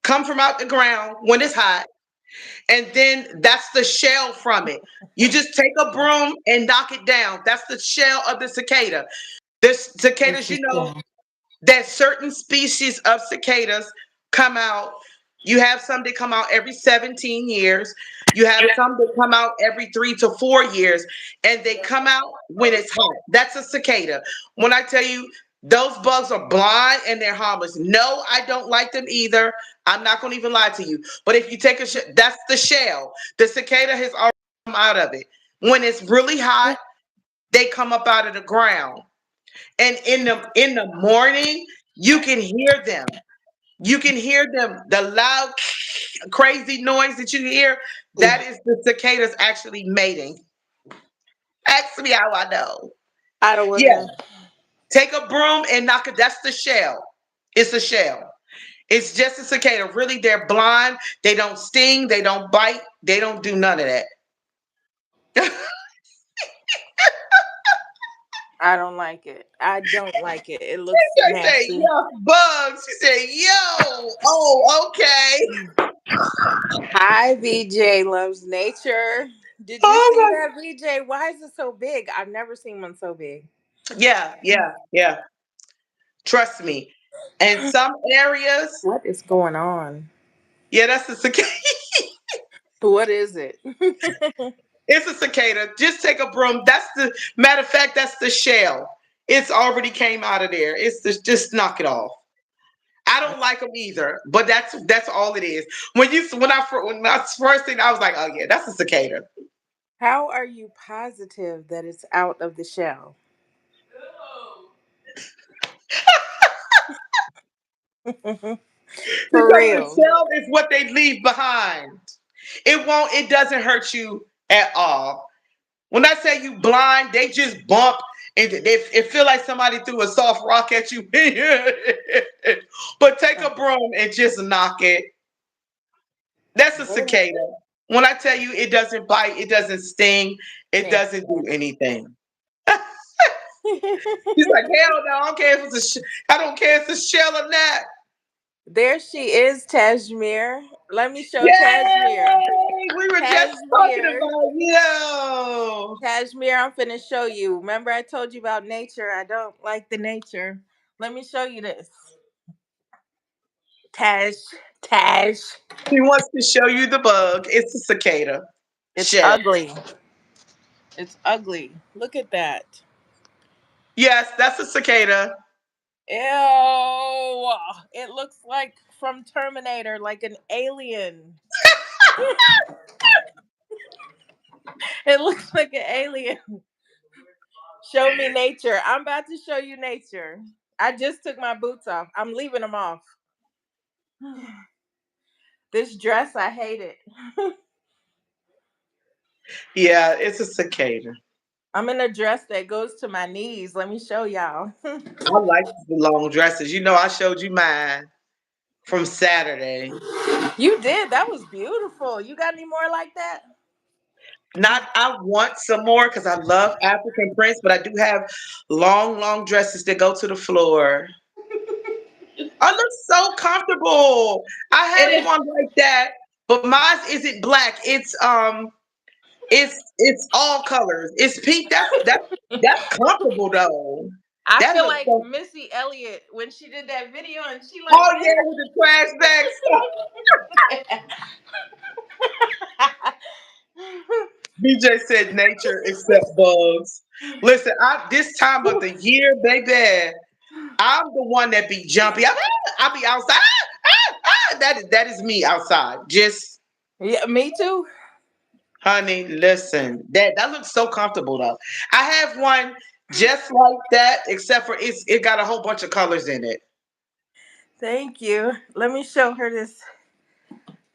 come from out the ground when it's hot, and then that's the shell from it. You just take a broom and knock it down. That's the shell of the cicada. This It's cicadas, the shell. that certain species of cicadas come out. You have some that come out every 17 years. You have some that come out every 3 to 4 years, and they come out when it's hot. That's a cicada. When I tell you those bugs are blind and they're harmless. No, I don't like them either. I'm not going to even lie to you. But if you take that's the shell. The cicada has already come out of it. When it's really hot, they come up out of the ground. And in the morning, you can hear them. You can hear them. The loud, crazy noise that you hear, that is the cicadas actually mating. Ask me how I know. I don't want Yeah. to. Take a broom and knock it. That's the shell. It's a shell. It's just a cicada. Really, they're blind. They don't sting. They don't bite. They don't do none of that. I don't like it. I don't like it. It looks They say, nasty. yeah, bugs. She said, yo, oh, okay. Hi, VJ loves nature. Did you see Oh that, VJ? Why is it so big? I've never seen one so big. my, yeah, yeah, yeah. Trust me. In some areas, What is going on? yeah, that's a cicada. What is it? It's a cicada. Just take a broom. That's the matter of fact. That's the shell. It's already came out of there. It's just knock it off. I don't like them either, but that's all it is. When I first thing I was like, oh yeah, that's a cicada. How are you positive that it's out of the shell? For Because the real. shell is what they leave behind. It doesn't hurt you at all. When I say you blind, they just bump and it feel like somebody threw a soft rock at you. But take a broom and just knock it. That's a cicada. When I tell you it doesn't bite, it doesn't sting, it Thank doesn't do anything. you. He's like, hell no, I don't care if I don't care if it's a shell or not. There she is, Tajmir. Let me show Tajmir. Yay! We were just talking Tajmir. about you. Tajmir, I'm finna show you. Remember, I told you about nature. I don't like the nature. Let me show you this. Taj, Taj. He wants to show you the bug. It's a cicada It's shell. ugly. It's ugly. Look at that. Yes, that's a cicada. Ew. It looks like from Terminator, like an alien. It looks like an alien. Show me nature. I'm about to show you nature. I just took my boots off. I'm leaving them off. This dress, I hate it. Yeah, it's a cicada. I'm in a dress that goes to my knees. Let me show y'all. I like the long dresses. You know, I showed you mine from Saturday. You did. That was beautiful. You got any more like that? Not, I want some more because I love African prints, but I do have long, long dresses that go to the floor. I look so comfortable. I It have is. one like that, but mine isn't black. It's all colors. It's pink. That's comfortable though. I That feel looks like so. Missy Elliott when she did that video and she like Oh yeah, with the trash bag stuff. BJ said nature except bugs. Listen, this time of the year, baby, I'm the one that be jumpy. I be outside. That is me outside. Just Yeah, me too. honey, listen. That looks so comfortable though. I have one just like that, except for it got a whole bunch of colors in it. Thank you. Let me show her this.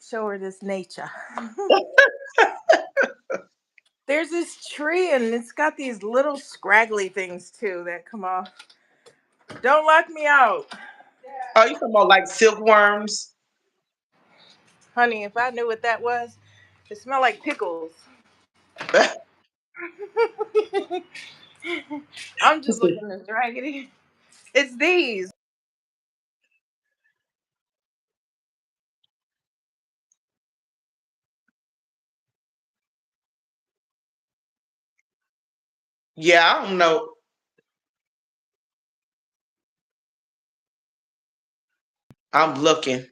Show her this nature. There's this tree and it's got these little scraggly things too that come off. Don't lock me out. Oh, you talking about like silkworms? Honey, if I knew what that was, it smelled like pickles. I'm just looking at raggedy. It's these. Yeah, I don't know. I'm looking.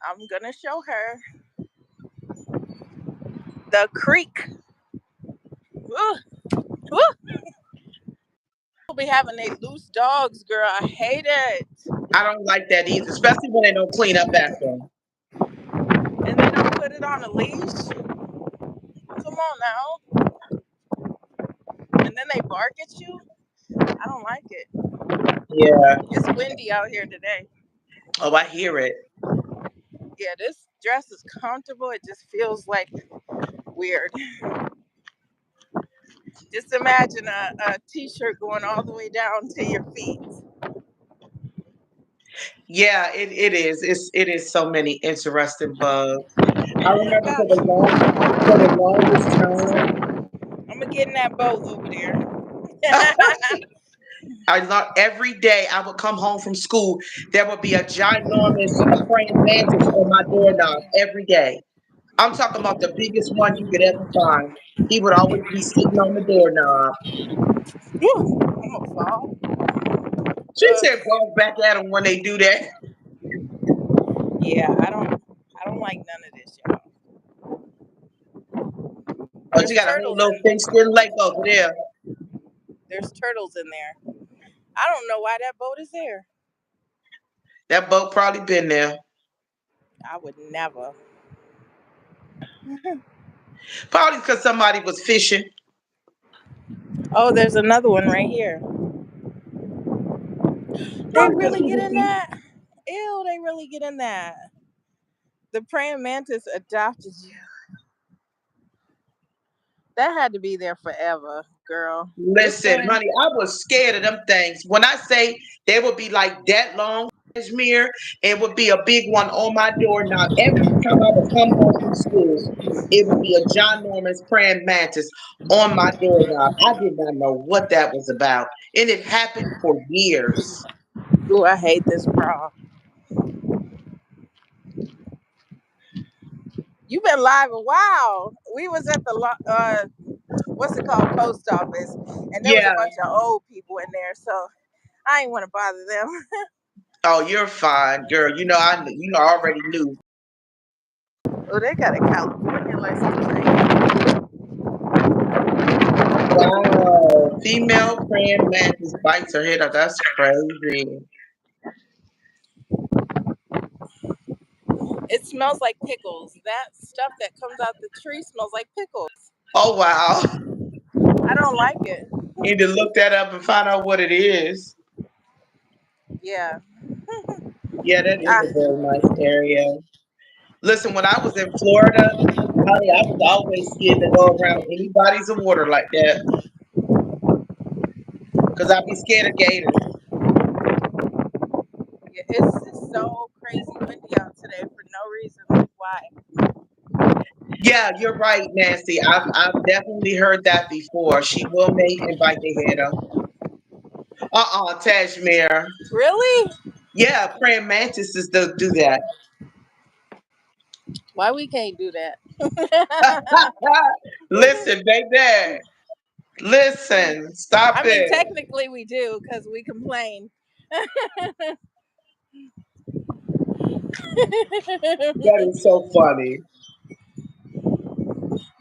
I'm gonna show her the creek. Ooh, ooh. We'll be having they loose dogs, girl. I hate it. I don't like that either, especially when they don't clean up after them. And they don't put it on a leash. Come on now. And then they bark at you. I don't like it. Yeah. It's windy out here today. Oh, I hear it. Yeah, this dress is comfortable. It just feels like weird. Just imagine a t-shirt going all the way down to your feet. Yeah, it is. It is so many interesting bugs. I I remember got. for the longest time. I'm gonna get in that boat over there. I learned every day I would come home from school, there would be a ginormous praying mantis on my doorknob every day. I'm talking about the biggest one you could ever find. He would always be sitting on the doorknob. Whew, I'm gonna fall. She said, "Balls back at them when they do that." Yeah, I don't like none of this, y'all. Oh, she There's got a whole turtles little in thin skin lake over there. there's turtles in there. I don't know why that boat is there. That boat probably been there. I would never. Probably because somebody was fishing. Oh, there's another one right here. They Probably because really he get was in eating. that. Ew, they really get in that. The praying mantis adopted you. That had to be there forever, girl. This Listen, thing. honey, I was scared of them things. When I say they would be like that long, Kashmir, it would be a big one on my doorknob. Every time I would come home from school, it would be a John Norman's praying mantis on my doorknob. I did not know what that was about. And it happened for years. Ooh, I hate this bra. You've been live a while. We was at the what's it called, post office, and there was a Yeah. bunch of old people in there, so I ain't want to bother them. Oh, you're fine, girl. I already knew. Oh, they got a California license plate. Wow. Female praying mantis bites her head off. That's crazy. It smells like pickles. That stuff that comes out the tree smells like pickles. Oh, wow. I don't like it. Need to look that up and find out what it is. Yeah. Yeah, that is Ah, a very nice area. Listen, when I was in Florida, honey, I was always scared to go around any bodies of water like that because I'd be scared of gators. yeah, it's just so crazy windy out today for no reason. Like why? Yeah, you're right, Nancy. I've definitely heard that before. She will mate and bite the head off. Tashmere. Really? Yeah, praying mantises do that. Why we can't do that? Listen, baby. Listen, stop I mean, it. technically we do because we complain. That is so funny.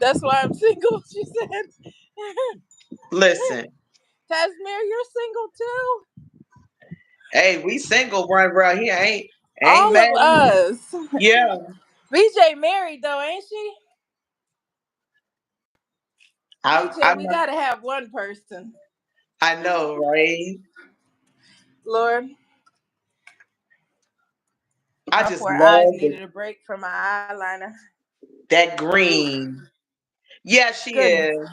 That's why I'm single. She said, Listen, Tasmir, you're single too. hey, we single right around here. Ain't All mad. of us. Yeah, BJ married though, ain't she? BJ, I'm we not. gotta have one person. I know, right? Lord, I my just poor eyes love needed a break from my eyeliner. that Whew, green. Yeah, she goodness. is.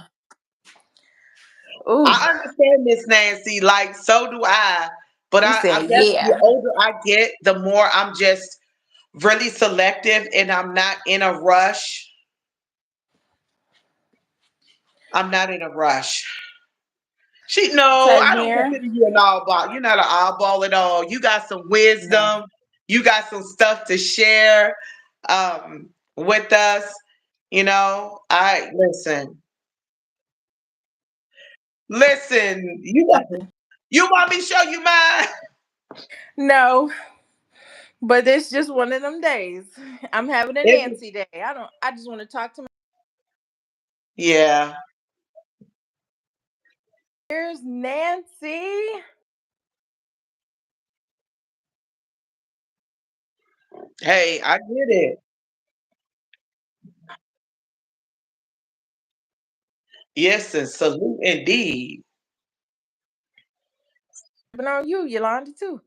Ooh, I understand Miss Nancy. Like, so do I. But you I said guess the yeah. older I get, the more I'm just really selective, and I'm not in a rush. I'm not in a rush. No, I don't Tasmir, consider you an oddball. You're not an oddball at all. You got some no. wisdom. You got some stuff to share with us. I listen. Listen, you want me to show you mine? No, but it's just one of them days. I'm having a It, Nancy day. I just want to talk to my. yeah. Here's Nancy. Hey, I get it. Yes, and salute indeed. But on you, Yolanda too.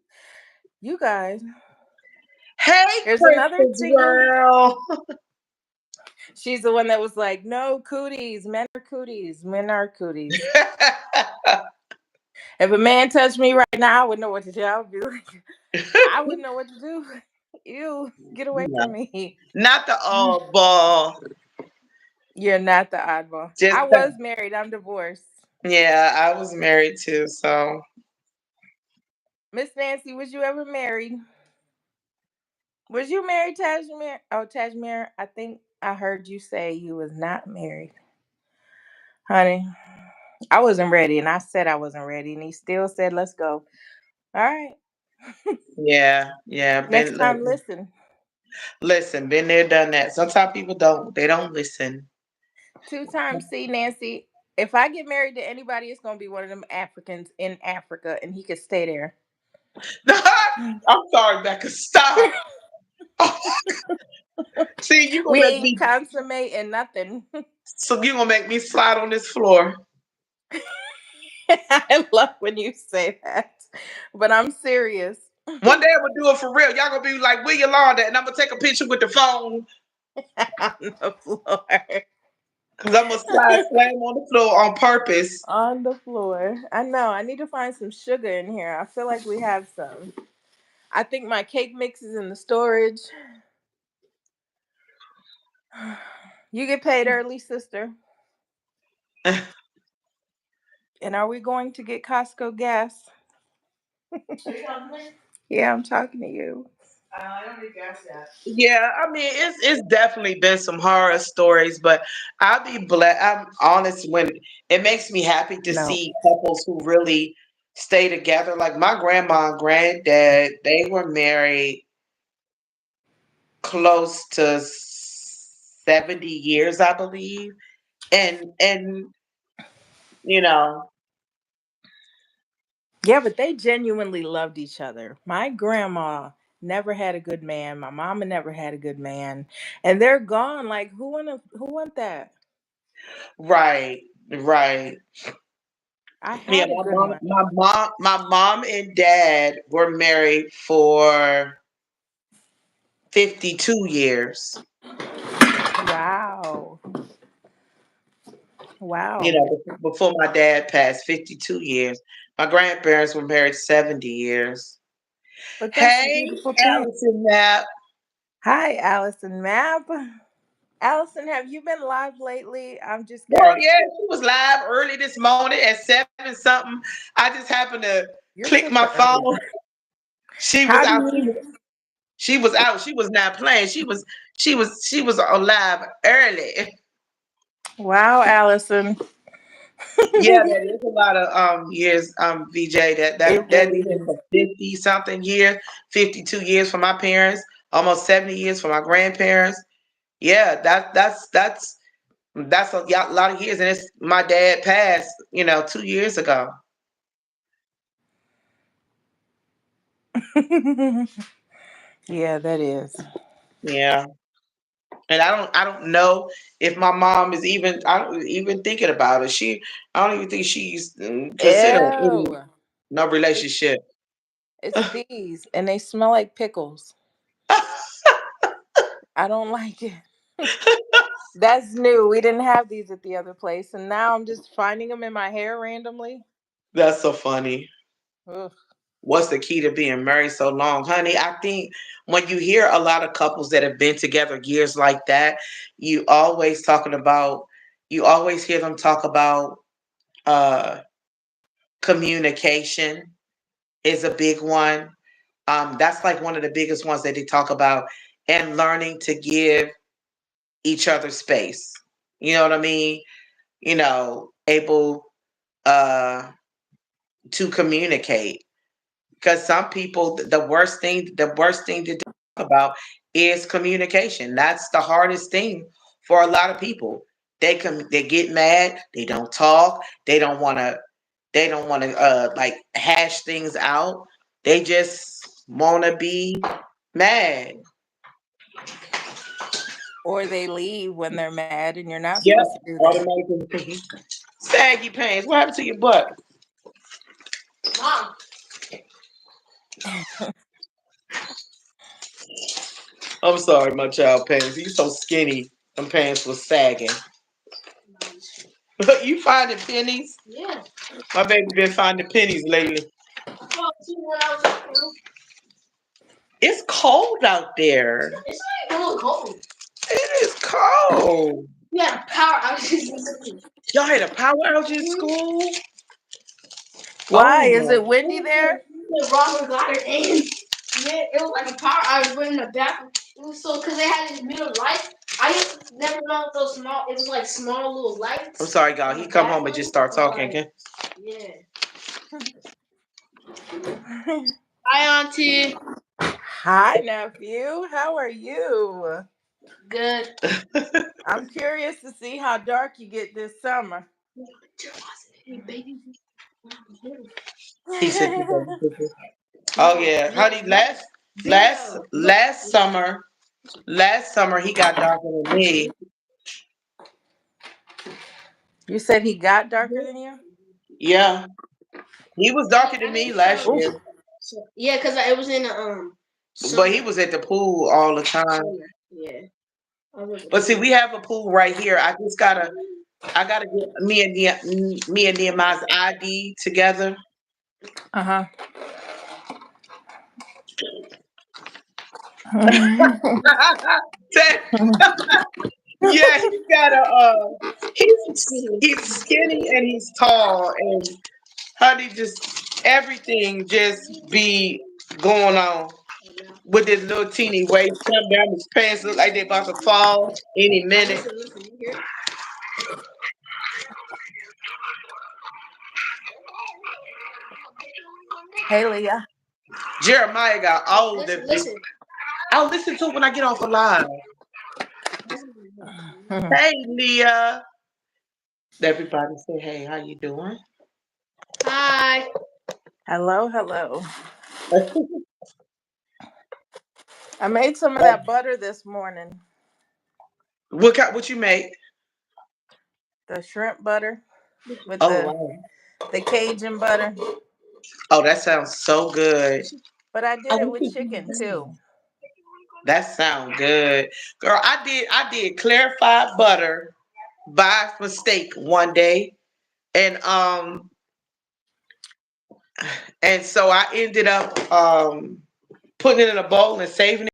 You guys. Hey, Here's another Princess single. Girl. She's the one that was like, "No cooties, men are cooties, men are cooties." If a man touched me right now, I wouldn't know what to do. I would be like, I wouldn't know what to do. You get away No, from me. not the old ball. You're not the oddball. Just I was married. I'm divorced. yeah, I was married too, so Miss Nancy, was you ever married? Was you married, Tajmir? Oh, Tajmir, I think I heard you say you was not married. Honey, I wasn't ready, and I said I wasn't ready, and he still said, let's go. All right. yeah, yeah. Next time, listen. Listen, been there, done that. Sometimes people don't. They don't listen. Two times see, Nancy. If I get married to anybody, it's going to be one of them Africans in Africa, and he could stay there. I'm sorry, Becca. Stop. See, you gonna We make ain't me. consummating nothing. So you gonna make me slide on this floor. I love when you say that, but I'm serious. One day I'm gonna do it for real. Y'all gonna be like, "Where Yolanda?" And I'm gonna take a picture with the phone On the floor. because I'm gonna slide slam on the floor on purpose. On the floor. I know. I need to find some sugar in here. I feel like we have some. I think my cake mix is in the storage. You get paid early, sister. And are we going to get Costco gas? Yeah, I'm talking to you. I don't need gas yet. Yeah, I mean it's definitely been some horror stories, but I'll be blessed. I'm honest when it makes me happy to No. see couples who really stay together. Like my grandma and granddad, they were married close to 70 years, I believe. And you know, Yeah, but they genuinely loved each other. My grandma never had a good man. My mama never had a good man. And they're gone. Like who want that? right, right. I Yeah, had a good one. my mom and dad were married for 52 years. Wow. You Wow. know, before my dad passed, 52 years. My grandparents were married 70 years. But that's a Hey, beautiful thing. Allison Knapp. Hi, Allison Map. Allison, have you been live lately? I'm just Well, curious. yeah, she was live early this morning at 7 something. I just happened to You're click such my an early phone. bird. She was How do out. you? She was out. She was not playing. She was alive early. Wow, Allison. Yeah, that is a lot of years, VJ. That It that that really is is. for 50 something years, 52 years for my parents, almost 70 years for my grandparents. Yeah, that's a lot of years, and it's my dad passed, 2 years ago. Yeah, that is. Yeah, and I don't know if my mom is even I don't even thinking about it. I don't even think she's considering Ew. any no It's, relationship. it's these, and they smell like pickles. I don't like it. That's new. We didn't have these at the other place, and now I'm just finding them in my hair randomly. That's so funny. Ugh. What's the key to being married so long, honey? I think when you hear a lot of couples that have been together years like that, you always talking about you always hear them talk about uh communication is a big one. That's like one of the biggest ones that they talk about, and learning to give each other space. You know what I mean? Able uh to communicate. Because some people, the worst thing to talk about is communication. That's the hardest thing for a lot of people. They get mad, they don't talk, they don't want to like hash things out. They just want to be mad. Or they leave when they're mad, and you're not Yep, supposed to do that. automatically. Saggy pants. What happened to your butt? Mom. I'm sorry, my child pants. You so skinny. Them pants was sagging. You finding pennies? Yeah. My baby been finding pennies lately. Well, see, when I was at school, It's cold out there. it's not even really cold. It is cold. We had power outages in school. Y'all had a power outage in school? Why? Oh Is my. it windy there? The Robert Goddard and yeah, it was like a power outage but in the bathroom. It was so because they had these middle lights. I used to never know if those small. It was like small little lights. I'm sorry, y'all. He come home and just start talking again. Yeah. Hi, Auntie. Hi, nephew. How are you? Good. I'm curious to see how dark you get this summer. Hey, baby. He said, "Oh yeah, honey. Last summer he got darker than me. You said he got darker than you? Yeah, he was darker than me last Oof. year, Yeah, because it was in the but he summer. was at the pool all the time. Summer. Yeah. I was at the But see, pool. we have a pool right here. I gotta get me and Nehemiah's ID together. Uh That- yeah, he got he's skinny and he's tall and honey just everything just be going on with this little teeny waist come down his pants look like they about to fall any minute. Listen, you hear? Hey, Leah. Jeremiah got all of Listen, them. listen. I'll listen to it when I get off a live. Hey Leah. Everybody say hey, how you doing? Hi. Hello, hello. I made some of that butter this morning. What you make? The shrimp butter with Oh the wow. the Cajun butter. Oh, that sounds so good. But I I did it wish with it was chicken done. too. That sounds good. Girl, I did clarified butter by mistake one day. And so I ended up putting it in a bowl and saving it.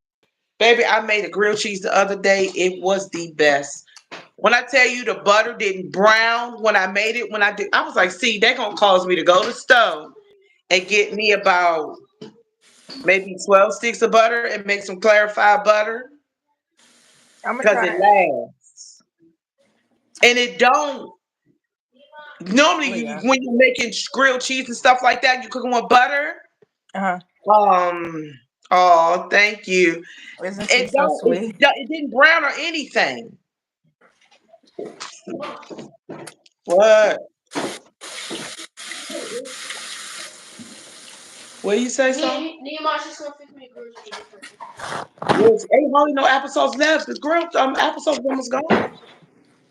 Baby, I made a grilled cheese the other day. It was the best. When I tell you the butter didn't brown when I made it, I was like, see, they're gonna cause me to go to the stove and get me about maybe 12 sticks of butter and make some clarified butter I'm gonna because it try it, lasts. And it don't normally Leah. when you're making grilled cheese and stuff like that, you cooking with butter. Uh huh. Um, oh, thank you. Isn't she It so don't. It, sweet? it didn't brown or anything. What? What you say, son? Nehemiah's just gonna fix me a grilled cheese. Yes, ain't hardly no applesauce left. The grilled applesauce almost gone.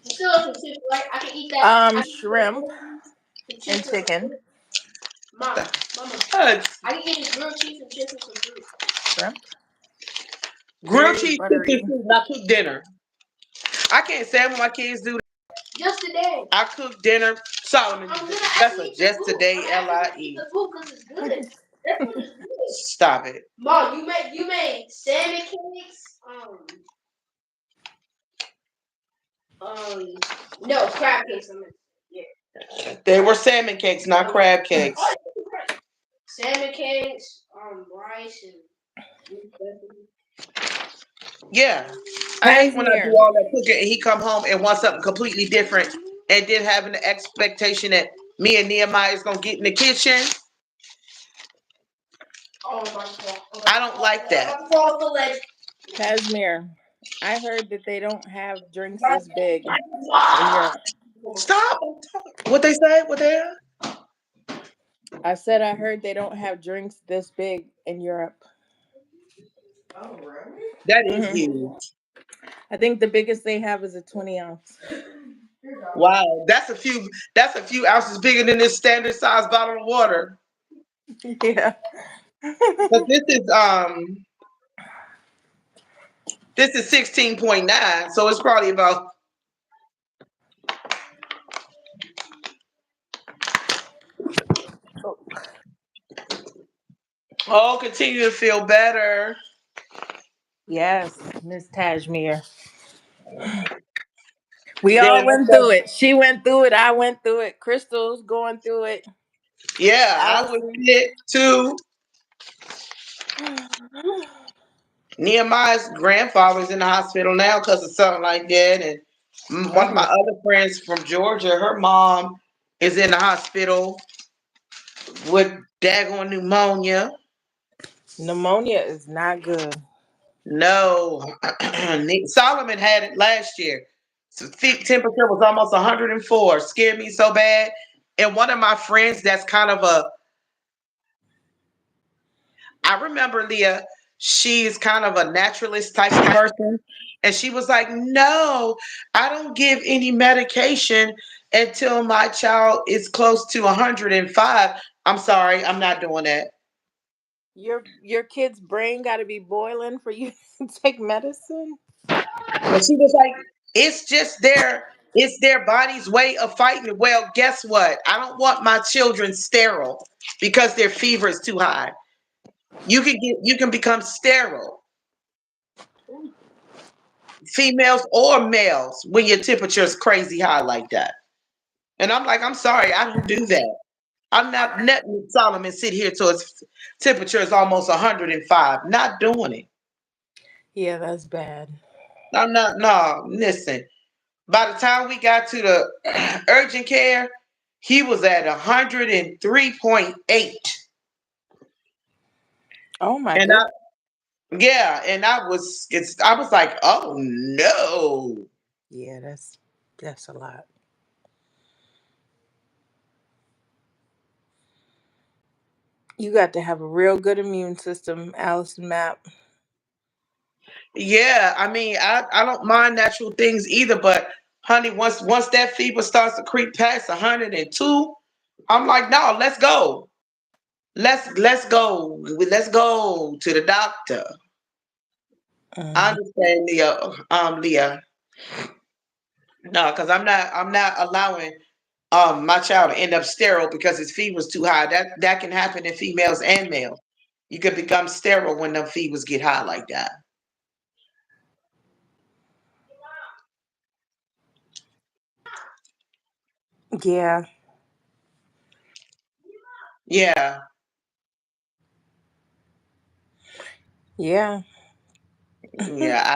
You still have some chips, right? I can eat that. I can eat Shrimp the and chips with some chicken. fruit. Mom, mama, Yes. I can eat this grilled cheese and chips with some fruit. Shrimp. Grilled Very cheese, chicken, buttery. soup, not cook dinner. I can't stand when my kids do that. Just today. I cook dinner. Solomon, I'm gonna that's actually a eat the just food. today I'm actually gonna eat LIE. the food because it's good. That food is good. Stop it. Mom, you made salmon cakes. Um, no crab cakes. I meant. Yeah. They were salmon cakes, not crab cakes. Oh, right. Salmon cakes, rice and. Yeah. I hate when I do Cashmere. all that cooking and he come home and wants something completely different and then having the expectation that me and Nehemiah is gonna get in the kitchen. Oh, I'm about to fall. I don't like I'm that. about to fall off the ledge. Kashmir, I heard that they don't have drinks this big in Europe. Stop. What they say? What they are? I said I heard they don't have drinks this big in Europe. That is Hmm. huge. I think the biggest they have is a 20 ounce. Wow, That's a few ounces bigger than this standard size bottle of water. Yeah. But this is 16.9, so it's probably about. Oh, continue to feel better. Yes, Miss Tajmir. We Then all went through it. She went through it. I went through it. Crystal's going through it. yeah, I was Allison. sick too. Nehemiah's grandfather's in the hospital now because of something like that, and one of my Oh, other friends from Georgia, her mom is in the hospital with daggone pneumonia. pneumonia is not good. No, Solomon had it last year. So feet temperature was almost 104. Scared me so bad. And one of my friends, that's kind of a. I remember Leah. She's kind of a naturalist type of person, and she was like, "No, I don't give any medication until my child is close to 105." I'm sorry, I'm not doing that. Your kid's brain got to be boiling for you to take medicine. And she was like, it's their body's way of fighting it. Well, guess what? I don't want my children sterile because their fever is too high. You can become sterile, females or males, when your temperature is crazy high like that. And I'm like, I'm sorry, I don't do that. I'm not letting Solomon sit here till his temperature is almost 105. Not doing it. Yeah, that's bad. I'm not, no, listen. By the time we got to the urgent care, he was at 103.8. Oh my And goodness. I was like, oh no. Yeah, that's a lot. You got to have a real good immune system, Allison Map. Yeah, I mean, I don't mind natural things either, but honey, once that fever starts to creep past 102, I'm like, no, let's go. Let's go. Let's go to the doctor. I Hmm. understand, Leah. No, because I'm not allowing my child to end up sterile because his fever's too high. That can happen in females and males. You could become sterile when them fevers get high like that. Yeah, Yeah, yeah. yeah,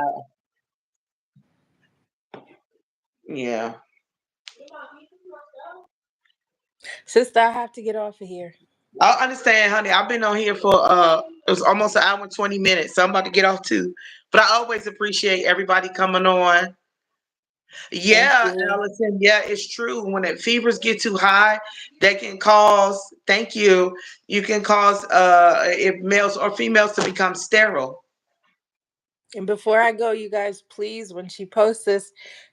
yeah. Sister, I have to get off of here. I understand, honey. I've been on here for it was almost an hour and 20 minutes, so I'm about to get off too. But I always appreciate everybody coming on. Thank Yeah, you. Allison. Yeah, it's true. When the fevers get too high, they can cause. Thank you. You can cause if males or females to become sterile. And before I go, you guys, please, when she posts this,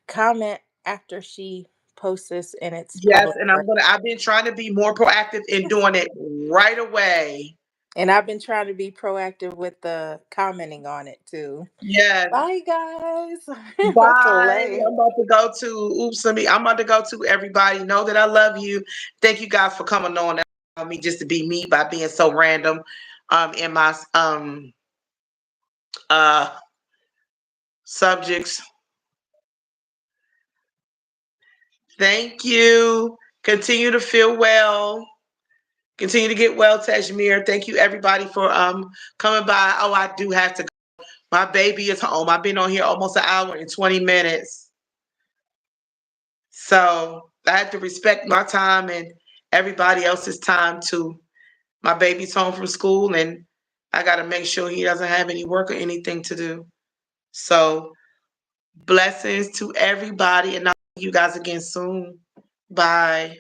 comment after she posts this and it's Yes, public. and I've been trying to be more proactive in doing it right away. And I've been trying to be proactive with the commenting on it too. Yes. Bye, guys. I'm about to Bye. lay. I'm about to go to oops, let me I'm about to go to everybody. Know that I love you. Thank you guys for coming on and allowing me just to be me by being so random in my uh subjects. Thank you. Continue to feel well. Continue to get well, Tashmir. Thank you everybody for coming by. Oh, I do have to go. My baby is home. I've been on here almost an hour and 20 minutes. So I have to respect my time and everybody else's time too. My baby's home from school and I got to make sure he doesn't have any work or anything to do. So, blessings to everybody, and I'll see you guys again soon. Bye.